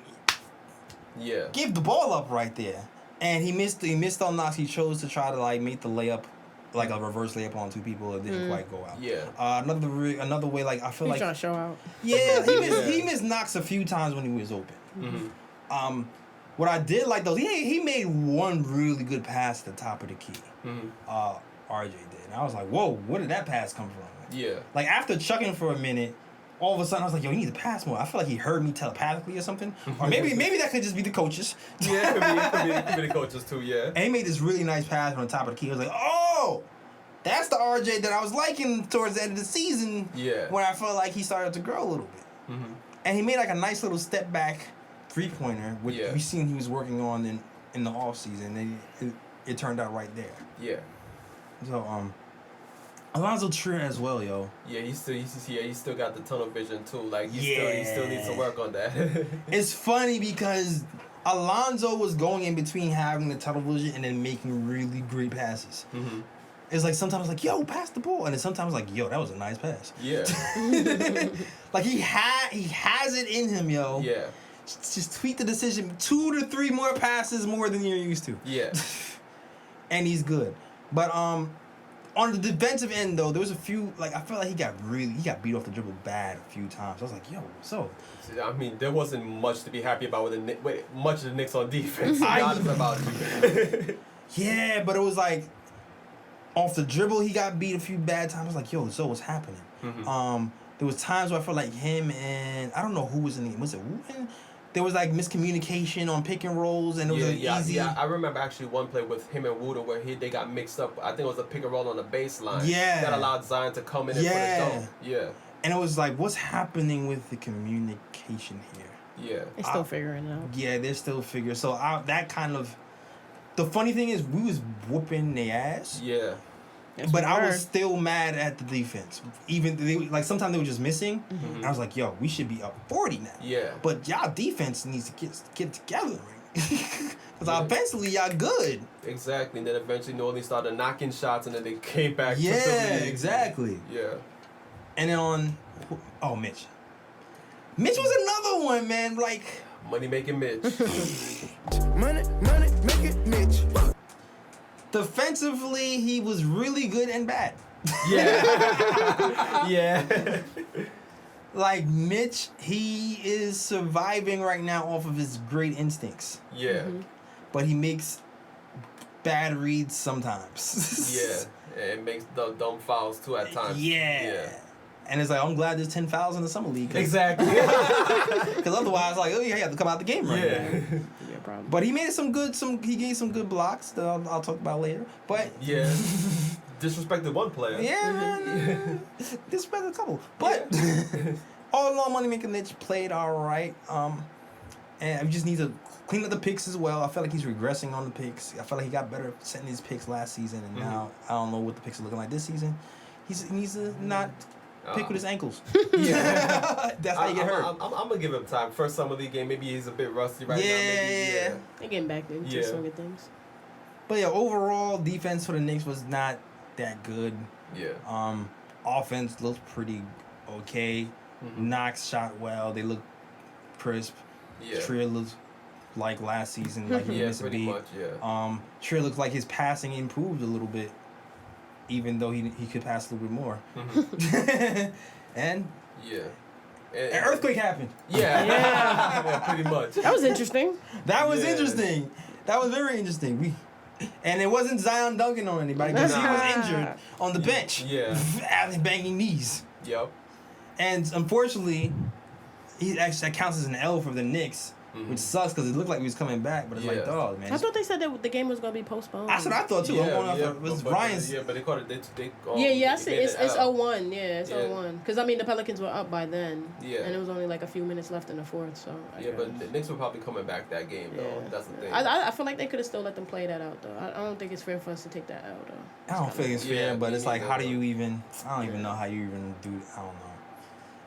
Yeah. give the ball up right there. And he missed on Knox. He chose to try to like make the layup, like a reverse layup on 2 people. It didn't quite go out. Yeah. Another way, like I feel he's like trying to show out. yeah, he missed Knox a few times when he was open. What I did like though, he made one really good pass at the top of the key. RJ did. And I was like, whoa, where did that pass come from? Yeah. Like after chucking for a minute, all of a sudden I was like, yo, you need to pass more. I feel like he heard me telepathically or something. Or maybe that could just be the coaches. Yeah, it could be the coaches too, yeah. And he made this really nice pass from the top of the key. I was like, oh, that's the RJ that I was liking towards the end of the season. Yeah. When I felt like he started to grow a little bit. And he made like a nice little step back 3-pointer, which we seen he was working on in the off season. And it turned out right there. Yeah. So Alonzo Trier as well, yo. Yeah, he still got the tunnel vision too. Like he still needs to work on that. It's funny because Alonzo was going in between having the tunnel vision and then making really great passes. It's like sometimes like, yo, pass the ball, and then sometimes like, yo, that was a nice pass. Yeah. Like he has it in him, yo. Yeah. Just tweak the decision, 2 to 3 more passes more than you're used to. Yeah. And he's good. But on the defensive end though, there was a few like I felt like he got beat off the dribble bad a few times. I was like, yo, so I mean, there wasn't much to be happy about with much of the Knicks on defense. To be honest about you. Yeah, but it was like off the dribble he got beat a few bad times. I was like, yo, so what's happening? There was times where I felt like him and I don't know who was in the was it Wooten? There was like miscommunication on pick and rolls, and it was easy. Yeah, I remember actually one play with him and Wooten where they got mixed up. I think it was a pick and roll on the baseline. Yeah. That allowed Zion to come in and put it down. Yeah. And it was like, what's happening with the communication here? Yeah. They're still figuring it out. Yeah, they're still figuring. So that kind of, the funny thing is, we was whooping their ass. Yeah. But I was still mad at the defense. Even sometimes they were just missing. And I was like, yo, we should be up 40 now. Yeah. But y'all defense needs to get together. Because offensively, y'all good. Exactly. And then eventually New Orleans started knocking shots, and then they came back. Yeah, to the lead. exactly. Yeah. And then Mitch. Mitch was another one, man. Like, Money making Mitch. Money, make it Mitch. defensively, he was really good and bad. Yeah. Yeah. Like, Mitch, he is surviving right now off of his great instincts. Yeah. But he makes bad reads sometimes. Yeah. And it makes the dumb fouls too at times. Yeah. And it's like, I'm glad there's 10 fouls in the summer league. Exactly. Because otherwise, like, oh, yeah, you have to come out the game right now. Yeah, probably. But he made he gave some good blocks that I'll talk about later. But Yeah. Disrespected one player. yeah, man. Disrespected a couple. But all in all, Money Making Mitch played all right. And we just need to clean up the picks as well. I feel like he's regressing on the picks. I feel like he got better setting his picks last season, and now I don't know what the picks are looking like this season. He needs to not pick with his ankles. Yeah. That's how you get hurt. I'm gonna give him time. First summer league game, maybe he's a bit rusty right now. Maybe, Yeah. They're getting back into Yeah. swing of things. But yeah, overall defense for the Knicks was not that good. Yeah. Offense looked pretty okay. Knox shot well. They look crisp. Yeah. Trier looks like last season, like he Yeah, missed a pretty beat. much, yeah. Trier looks like his passing improved a little bit, even though he could pass a little bit more. And Yeah. an earthquake happened. Yeah. Yeah, pretty much. That was interesting. That was Yeah. interesting. That was very interesting. And it wasn't Zion dunking on anybody because he was injured on the bench. Yeah. After banging knees. Yep. And unfortunately, that counts as an L for the Knicks, which sucks because it looked like he was coming back, but it's like, Yeah. dog, man. I thought they said that the game was going to be postponed. That's what I thought too. I'm going off of, it was Ryan's. Yeah, but they called it. They Yeah, they it's made it out. 0-1. Yeah, it's Yeah. 0-1. Because, I mean, the Pelicans were up by then. Yeah. And it was only like a few minutes left in the fourth, so. Yeah, but the Knicks were probably coming back that game, though. Yeah. That's the thing. I feel like they could have still let them play that out, though. I don't think it's fair for us to take that out, though. I don't think it's fair, Yeah, but me it's like, neither, how do but- you even? I don't even know how you even do. I don't know.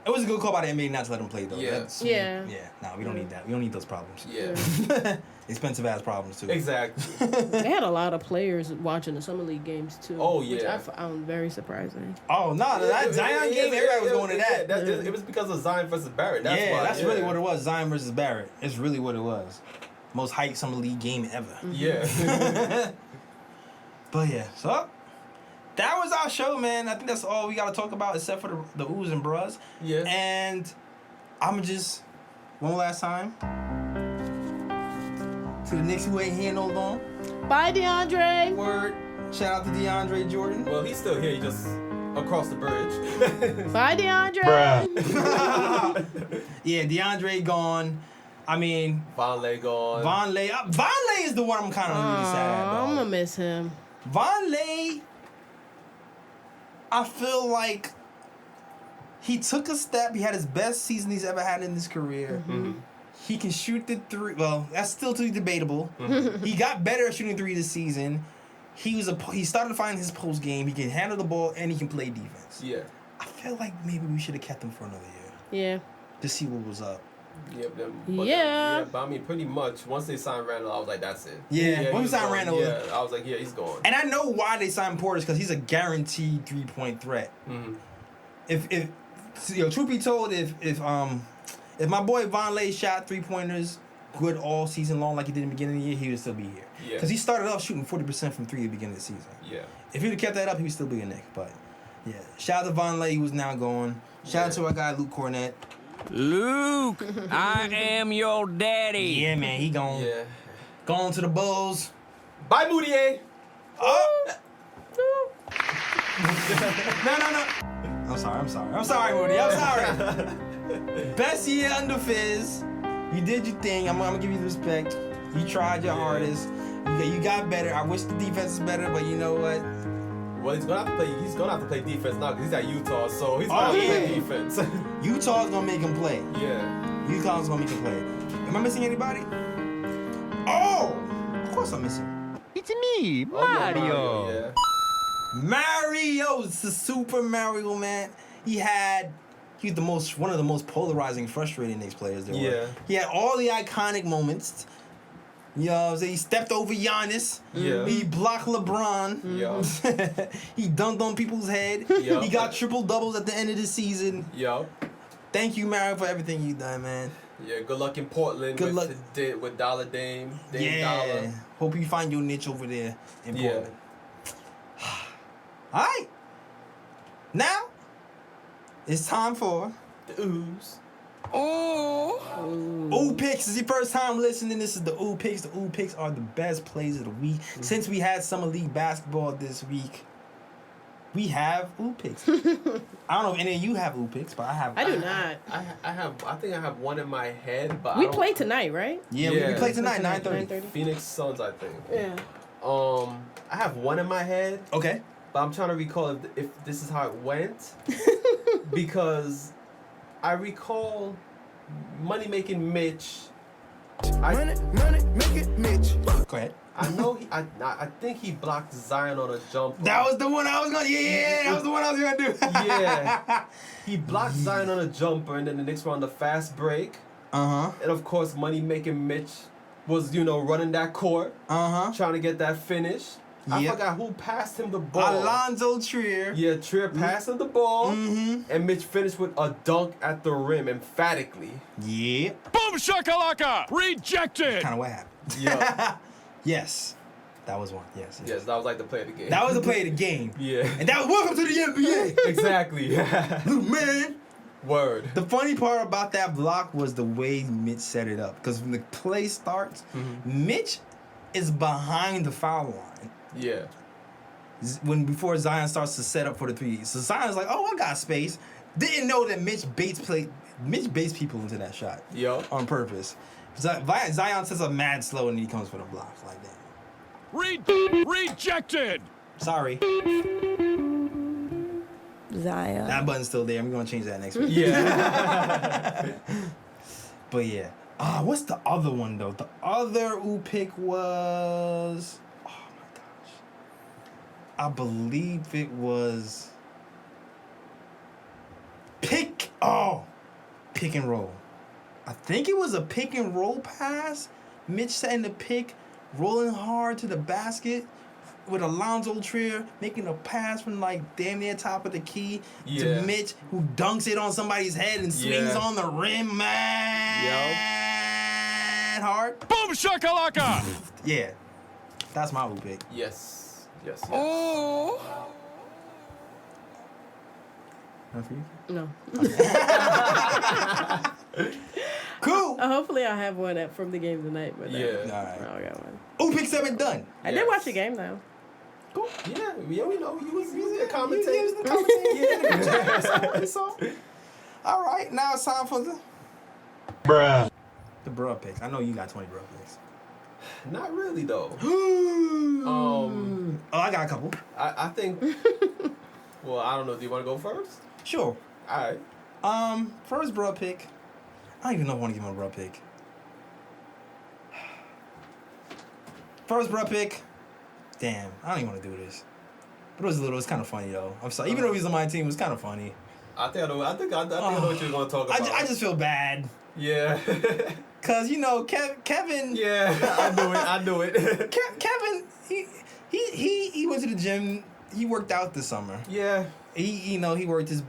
It was a good call by the NBA not to let them play though. Yeah. Yeah. Yeah. Nah, we don't need that. We don't need those problems. Yeah. Expensive ass problems too. Exactly. They had a lot of players watching the Summer League games, too. Oh, Which yeah. I found very surprising. Oh no, that Zion game, everybody was going to that. It was because of Zion versus Barrett. That's Yeah, why. that's really what it was. Zion versus Barrett. It's really what it was. Most hyped Summer League game ever. Yeah. But yeah, so that was our show, man. I think that's all we got to talk about except for the oohs and bras. Yeah. And I'm just, one last time, to the Knicks who ain't here no long. Bye, DeAndre. Word. Shout out to DeAndre Jordan. Well, he's still here. He just across the bridge. Bye, DeAndre. Yeah, DeAndre gone. I mean, Vonleh gone. Vonleh is the one I'm kind of really sad I'm about. going to miss him. Vonleh, I feel like he took a step. He had his best season he's ever had in his career. He can shoot the three. Well, that's still too debatable. He got better at shooting three this season. He started to find his post game. He can handle the ball and he can play defense. Yeah. I feel like maybe we should have kept him for another year Yeah. to see what was up. Yeah, Yeah. but I mean, pretty much once they signed Randle, I was like, that's it. Yeah, he once we was signed gone. Randle- Yeah, I was like, yeah, he's gone. And I know why they signed Portis because he's a guaranteed 3-point threat. If truth be told, if my boy Vonleh shot 3-pointers good all season long like he did in the beginning of the year, he would still be here. Yeah. Because he started off shooting 40% from three at the beginning of the season. Yeah. If he'd have kept that up, he would still be a Knick. But yeah, shout out to Vonleh who's now gone. Shout out to our guy Luke Cornett. Luke, I am your daddy. Yeah, man, he gone. Yeah. Gone to the Bulls. Bye, Moutier. Oh! No. I'm sorry, Moody. I'm sorry. Best year under Fizz. You did your thing. I'm gonna give you the respect. You tried your hardest. You got better. I wish the defense was better, but you know what? Well, he's gonna have to play defense now because he's at Utah, so he's gonna have to play defense. Utah's gonna make him play. Yeah. Utah's gonna make him play. Am I missing anybody? Oh! Of course I'm missing. It's me, Oh, yeah, Mario. Yeah. Mario's the Super Mario, man. He's one of the most polarizing, frustrating Knicks players there were. He had all the iconic moments. You know what I'm saying? He stepped over Giannis. Yeah. He blocked LeBron. Yeah. He dunked on people's head. Yeah. He got triple doubles at the end of the season. Yo. Thank you, Mario, for everything you done, man. Yeah, good luck in Portland with Dollar Dame. Dollar. Hope you find your niche over there in Portland. All right. Now, it's time for the Oohs. Ohh Picks. This is your first time listening. This is the Ohh Picks. The Ohh Picks are the best plays of the week. Since we had Summer League basketball this week, we have Ohh Picks. I don't know if any of you have Ohh Picks, but I have. I do not. I think I have one in my head, but We play tonight, right? Yeah, we play tonight, 9:30. 9:30. Phoenix Suns, I think. Yeah. I have one in my head. Okay. But I'm trying to recall if this is how it went. Because I recall Money Making Mitch. Money, make it Mitch. Go ahead. I know I think he blocked Zion on a jumper. That was the one I was gonna. Yeah, that was the one I was gonna do. Yeah. He blocked Zion on a jumper, and then the Knicks were on the fast break. And of course, Money Making Mitch was, running that court, trying to get that finish. I forgot who passed him the ball. Alonzo Trier. Yeah, Trier passed him the ball, and Mitch finished with a dunk at the rim, emphatically. Yeah. Boom shakalaka! Rejected! Kind of what happened. Yeah. Yes. That was one. Yes. Yes, that was like the play of the game. That was the play of the game. Yeah. And that was welcome to the NBA. Exactly. Little man. Word. The funny part about that block was the way Mitch set it up. Because when the play starts, Mitch is behind the foul line. Yeah. Before Zion starts to set up for the three. So Zion's like, oh, I got space. Didn't know that Mitch baits people into that shot. Yo. On purpose. Zion sets up mad slow and he comes for the block like that. Rejected! Sorry. Zion. That button's still there. I'm going to change that next week. Yeah. But yeah. What's the other one, though? The other Ohh pick was... Oh, my gosh. I believe it was... Pick and roll. I think it was a pick and roll pass. Mitch setting the pick, rolling hard to the basket with Alonzo Trier making a pass from like damn near top of the key to Mitch, who dunks it on somebody's head and swings on the rim, man. Hard. Boom shakalaka! Yeah. That's my Ohh pick. Yes. Oh. Not for you? No. Cool. Hopefully I'll have one from the game tonight. But All right. I got one. Ohh picks have been done. I did watch the game though. Cool. Yeah, we know you was the commentator. You was the commentator. So, all right, now it's time for the bruh picks. I know you got 20 bruh picks. Not really though. I got a couple. I think. Well, I don't know. Do you want to go first? Sure. All right. First bruh pick. I don't even know if I want to give him a bruh pick. First bruh pick. Damn, I don't even want to do this. But it's kind of funny though. I'm sorry. Even though he's on my team, it was kind of funny. I think I know what you're going to talk about. I just feel bad. Yeah. Cause Kevin. Yeah, I knew it. Kevin, he went to the gym. He worked out this summer. Yeah. He worked his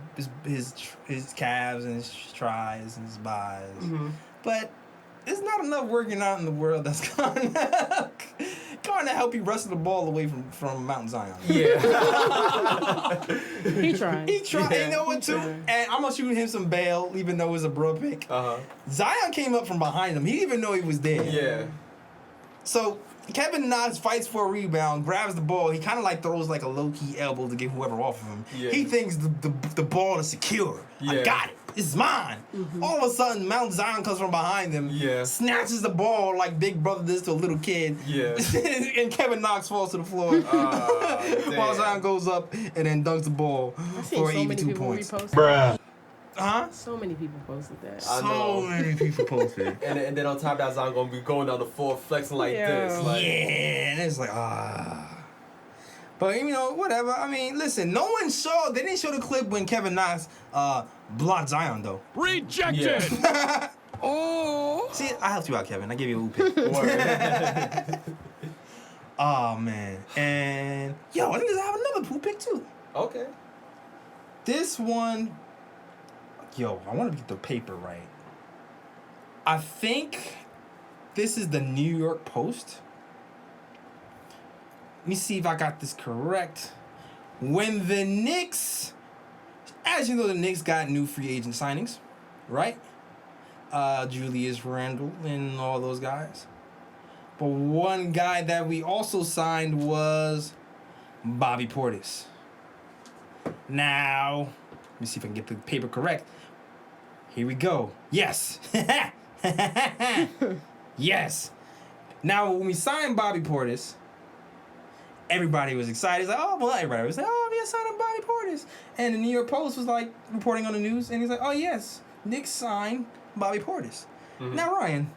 calves and his tries and his buys. But there's not enough working out in the world that's going to help you wrestle the ball away from Mount Zion. Yeah. He tried. Yeah. You know what, too? And I'm going to shoot him some bail, even though it was a bruh pick. Zion came up from behind him. He didn't even know he was there. Yeah. So Kevin Knox fights for a rebound, grabs the ball. He kind of like throws like a low-key elbow to get whoever off of him. Yeah. He thinks the ball is secure. I got it. It's mine. All of a sudden, Mount Zion comes from behind him, snatches the ball like Big Brother does to a little kid, and Kevin Knox falls to the floor while Zion goes up and then dunks the ball for 82 points. Bruh. Huh? So many people posted that. So many people posted. And then on top of that, Zion going to be going down the floor flexing like this. Like. Yeah, and it's like, But But, you know, whatever. I mean, listen, they didn't show the clip when Kevin Knox blocked Zion, though. Rejected. Oh. See, I helped you out, Kevin. I gave you a pick. Oh, man. And, yo, I think I have another poop pick, too. Okay. This one, yo, I want to get the paper right. I think this is the New York Post. Let me see if I got this correct. When the Knicks, as you know, the Knicks got new free agent signings, right? Julius, Randle, and all those guys. But one guy that we also signed was Bobby Portis. Now, let me see if I can get the paper correct. Here we go. Yes. Yes. Now, when we signed Bobby Portis, everybody was excited. It's like, oh, well, everybody was like, oh, we are signing Bobby Portis. And the New York Post was like reporting on the news, and he's like, oh, yes, Knicks signed Bobby Portis. Mm-hmm. Now, Ryan,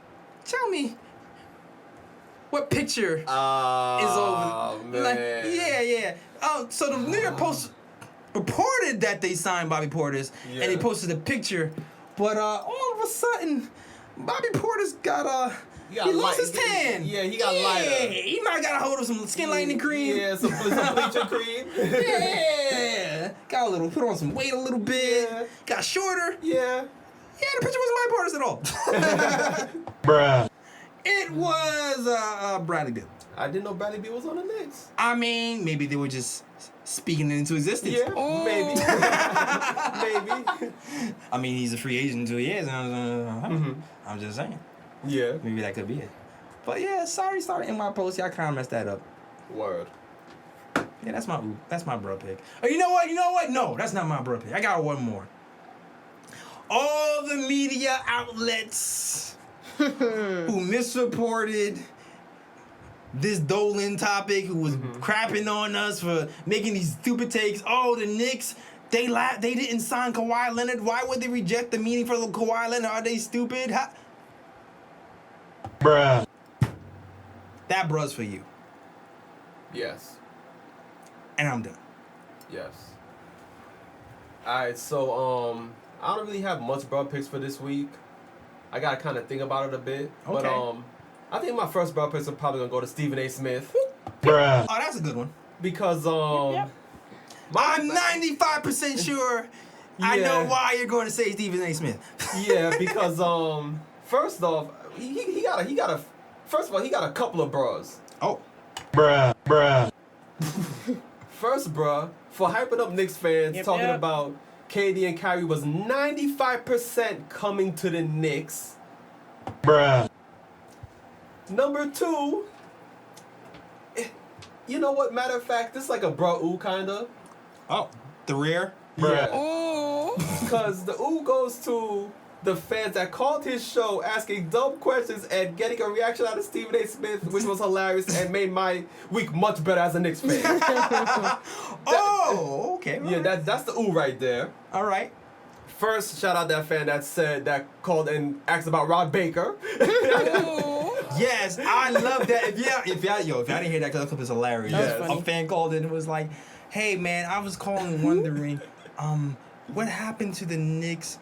tell me what picture is over. Man. Like, yeah. So the New York Post reported that they signed Bobby Portis, and they posted a picture. But all of a sudden, Bobby Portis got he lost his tan. Yeah, he got lighter. He might have got a hold of some skin lightening cream. Yeah, some bleaching cream. Yeah. Put on some weight a little bit. Yeah. Got shorter. Yeah. Yeah, the picture wasn't Bobby Portis at all. Bruh. It was Bradley Beal. I didn't know Bradley Beal was on the Knicks. I mean, maybe they were just speaking it into existence. Yeah, maybe. Maybe. I mean, he's a free agent in 2 years. I'm just saying. Yeah. Maybe that could be it. But yeah, sorry, in my post, y'all kind of messed that up. Word. Yeah, that's my bro pick. Oh, you know what? No, that's not my bro pick. I got one more. All the media outlets who misreported this Dolan topic, who was crapping on us for making these stupid takes. Oh, the Knicks, they didn't sign Kawhi Leonard. Why would they reject the meaning for the Kawhi Leonard? Are they stupid? Bruh. That bruh's for you. Yes. And I'm done. Yes. Alright, so I don't really have much broad picks for this week. I gotta kinda think about it a bit. Okay. But I think my first broad picks are probably gonna go to Stephen A. Smith. Bruh. Oh, that's a good one. Because Yep. I'm 95% sure I know Yeah. why you're going to say Stephen A. Smith. Yeah, because first off, he got a couple of bros. Oh. Bruh. First, bruh, for hyping up Knicks fans, talking about KD and Kyrie was 95% coming to the Knicks. Bruh. Number two, you know what? Matter of fact, this is like a bro ooh kinda. Oh, the rear? Bruh. Because the ooh goes to the fans that called his show asking dumb questions and getting a reaction out of Stephen A. Smith, which was hilarious and made my week much better as a Knicks fan. Okay. Yeah, that's the ooh right there. All right. First, shout out that fan that called and asked about Rod Baker. Yes, I love that. If y'all didn't hear that clip, is hilarious. That was funny. A fan called in and was like, "Hey man, I was calling wondering, what happened to the Knicks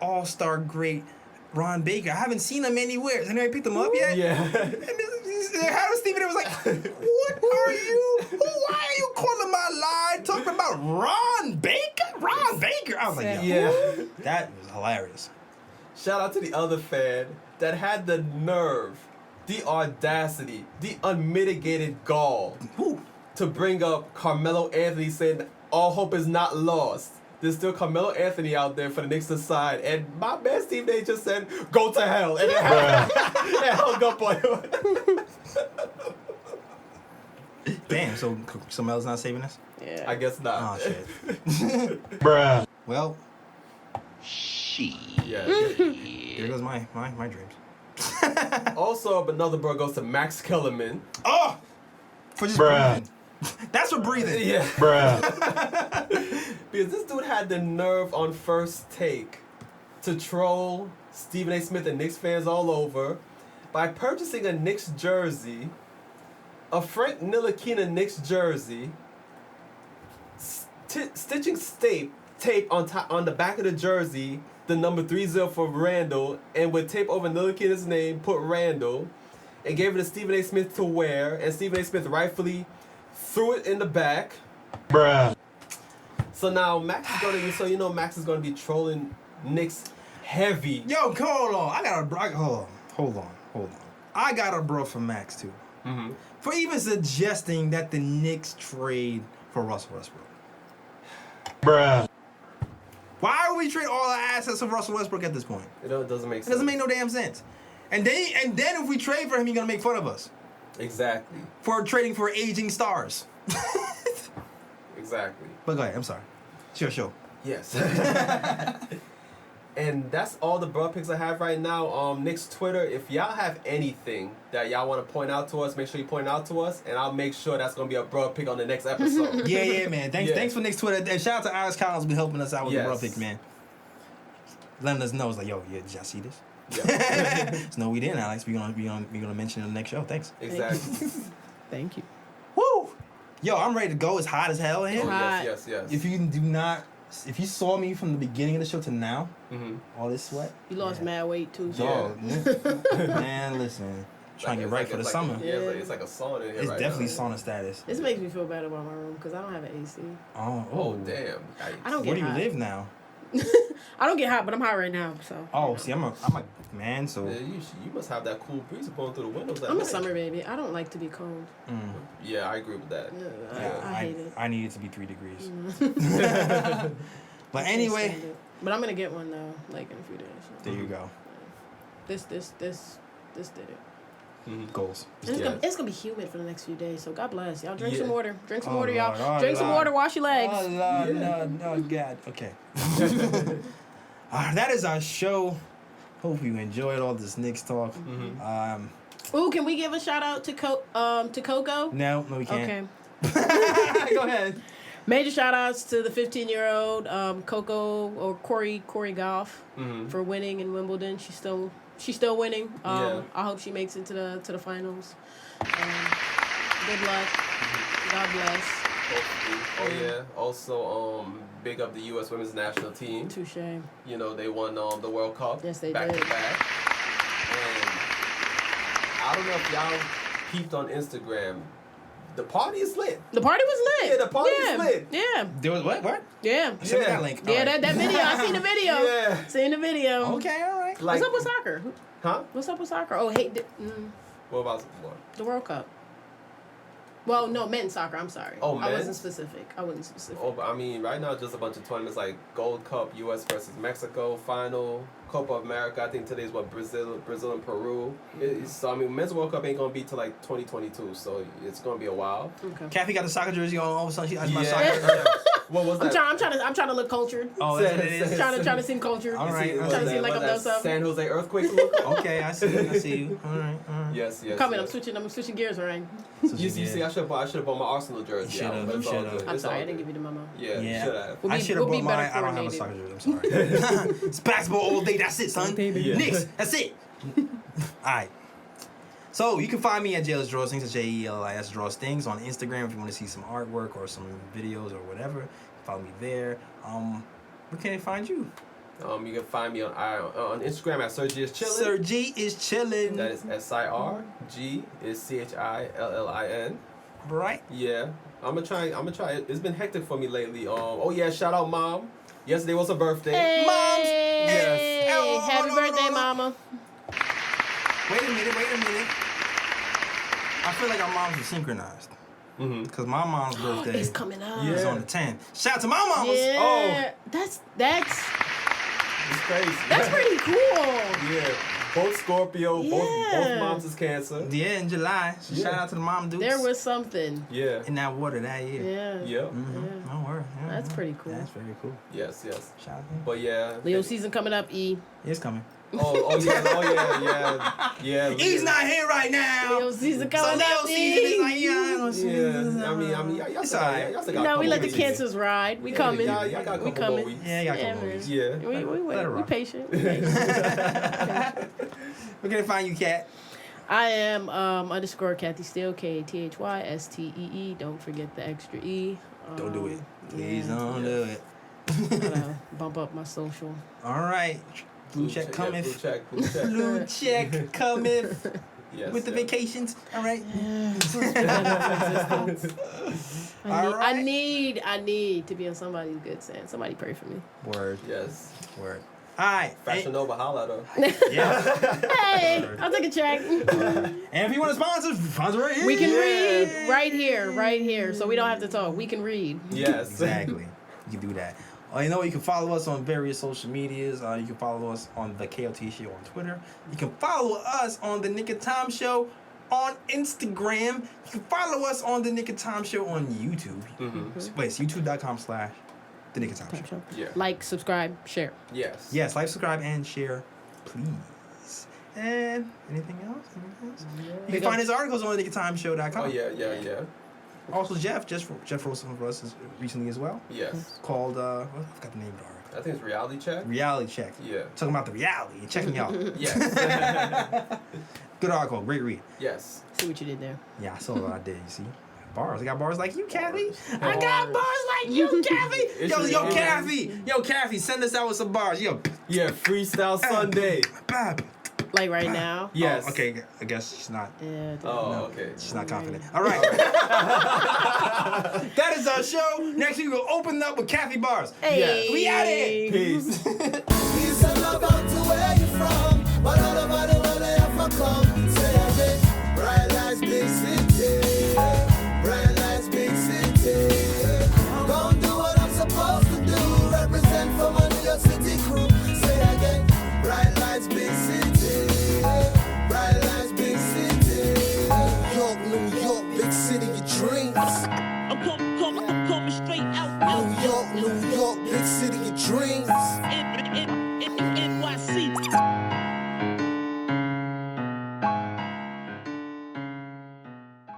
All-Star great Ron Baker? I haven't seen him anywhere. Has anybody picked him up yet?" Yeah. And Harry Stephen was like, "What are you? Why are you calling my line talking about Ron Baker? Ron Baker?" I was like, "Yo, Yeah. that was hilarious." Shout out to the other fan that had the nerve, the audacity, the unmitigated gall Whew. to bring up Carmelo Anthony saying all hope is not lost. There's still Carmelo Anthony out there for the Knicks to sign. And my man Steve Nash just said, go to hell. And it hung up on him. Damn, so Carmelo's not saving us? Yeah. I guess not. Oh, shit. Bruh. Well, Yeah. here goes my dreams. Also, another bro goes to Max Kellerman. Oh! For just Bruh. breathing. That's for breathing. Yeah. Bruh. Because this dude had the nerve on First Take to troll Stephen A. Smith and Knicks fans all over by purchasing a Knicks jersey, a Frank Ntilikina Knicks jersey, stitching tape on the back of the jersey, the number 30 for Randle, and with tape over another kid's name, put Randle, and gave it to Stephen A. Smith to wear, and Stephen A. Smith rightfully threw it in the back. Bruh. So now Max is gonna be trolling Knicks heavy. Yo, hold on. Hold on. I got a bro for Max too. Mm-hmm. For even suggesting that the Knicks trade for Russell Westbrook. Bruh. Why would we trade all our assets of Russell Westbrook at this point? It doesn't make It sense. doesn't make no damn sense. And then if we trade for him, he's gonna make fun of us Exactly. for trading for aging stars. Exactly. But go ahead. I'm sorry. It's your show. Yes. And that's all the bro picks I have right now. Knicks Twitter, if y'all have anything that y'all want to point out to us, make sure you point it out to us, and I'll make sure that's gonna be a bro pick on the next episode. Yeah, man. Thanks for Knicks Twitter. And shout out to Alex Collins for helping us out with the bro Yes. pick, man. Letting us know, it's like, yo, yeah, did y'all see this? Yeah. So, no, we didn't, Alex. We're gonna mention it in the next show. Thanks. Exactly. Thank you. Woo! Yo, I'm ready to go. It's hot as hell in here. Oh, Hot. yes. If you saw me from the beginning of the show to now, Mm-hmm. all this sweat. You lost mad weight too. Yeah. Dog, man, listen. Trying to get right for the summer. Yeah, it's like a sauna in here It's right definitely now. sauna status. This makes me feel bad about my room because I don't have an AC. Oh, damn. I don't Where get do you hot. live now? I don't get hot, but I'm hot right now. So. Oh, see, I'm a man, so. Yeah, you must have that cool breeze blowing through the windows. I'm a summer baby. I don't like to be cold. Yeah, I agree with that. I hate it. I need it to be 3 degrees. But Can't anyway, stand it. But I'm gonna get one though, like in a few days. there you go. This did it. Goals. And it's gonna be humid for the next few days. So God bless y'all. Drink Yeah. some water. Drink some Oh, water, Lord. y'all. Oh, Drink some Lord. water. Wash your legs. Oh, Lord, no, God. Okay. That is our show. Hope you enjoyed all this Knicks talk. Ooh, can we give a shout out to Coco? No, we can't. Okay. Go ahead. Major shout outs to the 15-year-old Coco or Corey Goff for winning in Wimbledon. She's still winning. Yeah. I hope she makes it to the finals. Good luck. God bless. Oh yeah. Also, big up the U.S. Women's National Team. Touche. You know, they won the World Cup. Yes, they back did. to back. And I don't know if y'all peeped on Instagram. The party is lit. The party was lit. Yeah, the party is lit. Yeah. There was what? Yeah. Send me that link. Yeah, All right. that video. I seen the video. Yeah. Seen the video. Okay, all right. Like, What's up with soccer? Huh? What's up with soccer? Oh, What about what? the World Cup. Well, no, men's soccer. I'm sorry. Oh, I wasn't men's? specific. Oh, but I mean, right now, just a bunch of tournaments like Gold Cup, U.S. versus Mexico, final, Copa America. I think today's Brazil and Peru. So, I mean, Men's World Cup ain't going to be till like 2022, so it's going to be a while. Okay. Kathy got the soccer jersey on. All of a sudden, she has my Yeah. soccer. What was that? I'm trying to look cultured. Oh, that's what it is. Trying to seem cultured. All right. What Trying to was seem that? like I'm What done that something. San Jose earthquake look? Okay, I see you. All right. Yes. Coming, yes. I'm switching gears, right? You see, I should have bought my Arsenal jersey. You should've, but it's you all should've. good. I'm It's sorry, all I didn't give good. you the memo. Yeah, you should have. We'll I be- should have we'll be bought mine. better I don't have a coordinated. soccer jersey. I'm sorry. It's basketball all day. That's it, son. Yeah. Knicks. That's it. All right. So you can find me at Jail's Draw Stings, at JELIS Draw Stings on Instagram if you want to see some artwork or some videos or whatever. Follow me there. Where can I find you? You can find me on Instagram at Sergi is chillin'. Sir G is chilling. That is SIRG is CHILLIN. Right. Yeah, I'm gonna try. It's been hectic for me lately. Oh yeah, shout out mom. Yesterday was her birthday. Hey, Moms. Yes. Oh, Happy hold on, birthday, hold on. mama. Wait a minute. I feel like our moms are synchronized. Because my mom's birthday It's coming up. is on the 10th. Shout out to my mamas. Yeah. Oh, That's It's crazy. pretty cool. Yeah, both Scorpio, both Yeah. moms is Cancer. yeah, in July. So Yeah. shout out to the mom dudes. There was something. Yeah. in that water that year. Yeah. Yep. Mm-hmm. No worry. Yeah, That's pretty cool. That's very cool. Yes. Shout out to him. But yeah. Leo season coming up, E. It's coming. Oh yeah. He's not here right now. Leo season So coming Leo up, season is E. like, Yeah. I mean, y'all It's still got- alright. y'all still got a No, we couple let the weeks. cancers ride. We Yeah, coming. y'all got a couple We more coming. weeks. Yeah, y'all got Yeah, couple man. weeks. Yeah. We Let it wait. We rock. patient. Where can I find you, Kat? I am _ Kathy Steele, KATHYSTEE. Don't forget the extra E. Don't do it. Please don't do it. Gotta bump up my social. All right. Blue check yeah, coming. blue check, blue check. Blue check coming. Yes, With the yes. vacations. All right. I need to be on somebody's good side. Somebody pray for me. Word. Yes. Word. All right. Fashion Nova, holla though. Yeah. Hey, I'll take a check. And if you want to sponsor right here. We can read right here, so we don't have to talk. We can read. Yes. Exactly. You can do that. You know, you can follow us on various social medias. You can follow us on the KOT Show on Twitter. You can follow us on the Knick of Time Show on Instagram. You can follow us on the Knick of Time Show on YouTube. Wait, it's youtube.com/the Knick of Time Show. Yeah. Like, subscribe, share. Yes. Yes, like, subscribe, and share, please. And anything else? You can find his articles on theknickoftimeshow.com. Oh yeah. Also, Jeff wrote something for us recently as well. Yes. Called I forgot the name of the article. I think it's Reality Check. Reality Check. Yeah. Talking about the reality. Checking out. Yes. Good article. Great read. Yes. See what you did there. Yeah, I saw what I did. You see, bars. I got bars like you, Kathy. I got bars like you, Kathy. Yo, Kathy. Yo, Kathy. Send us out with some bars. Yo. Yeah. Freestyle Sunday. Bab. Like right now. Yes. Oh, okay. I guess she's not. Yeah. Oh, okay. She's not confident. All right. That is our show. Next week we'll open up with Kathy bars. Hey. We out here. Peace. Peace and love out to where you from, but all about the one they ever come. Say again, bright lights, big city, bright lights, big city. Gonna do what I'm supposed to do, represent for my New York City crew. Say again, bright lights, big city, bright lights, big city. New York, big city, your dreams. I'm coming straight out. New York, big city, your dreams.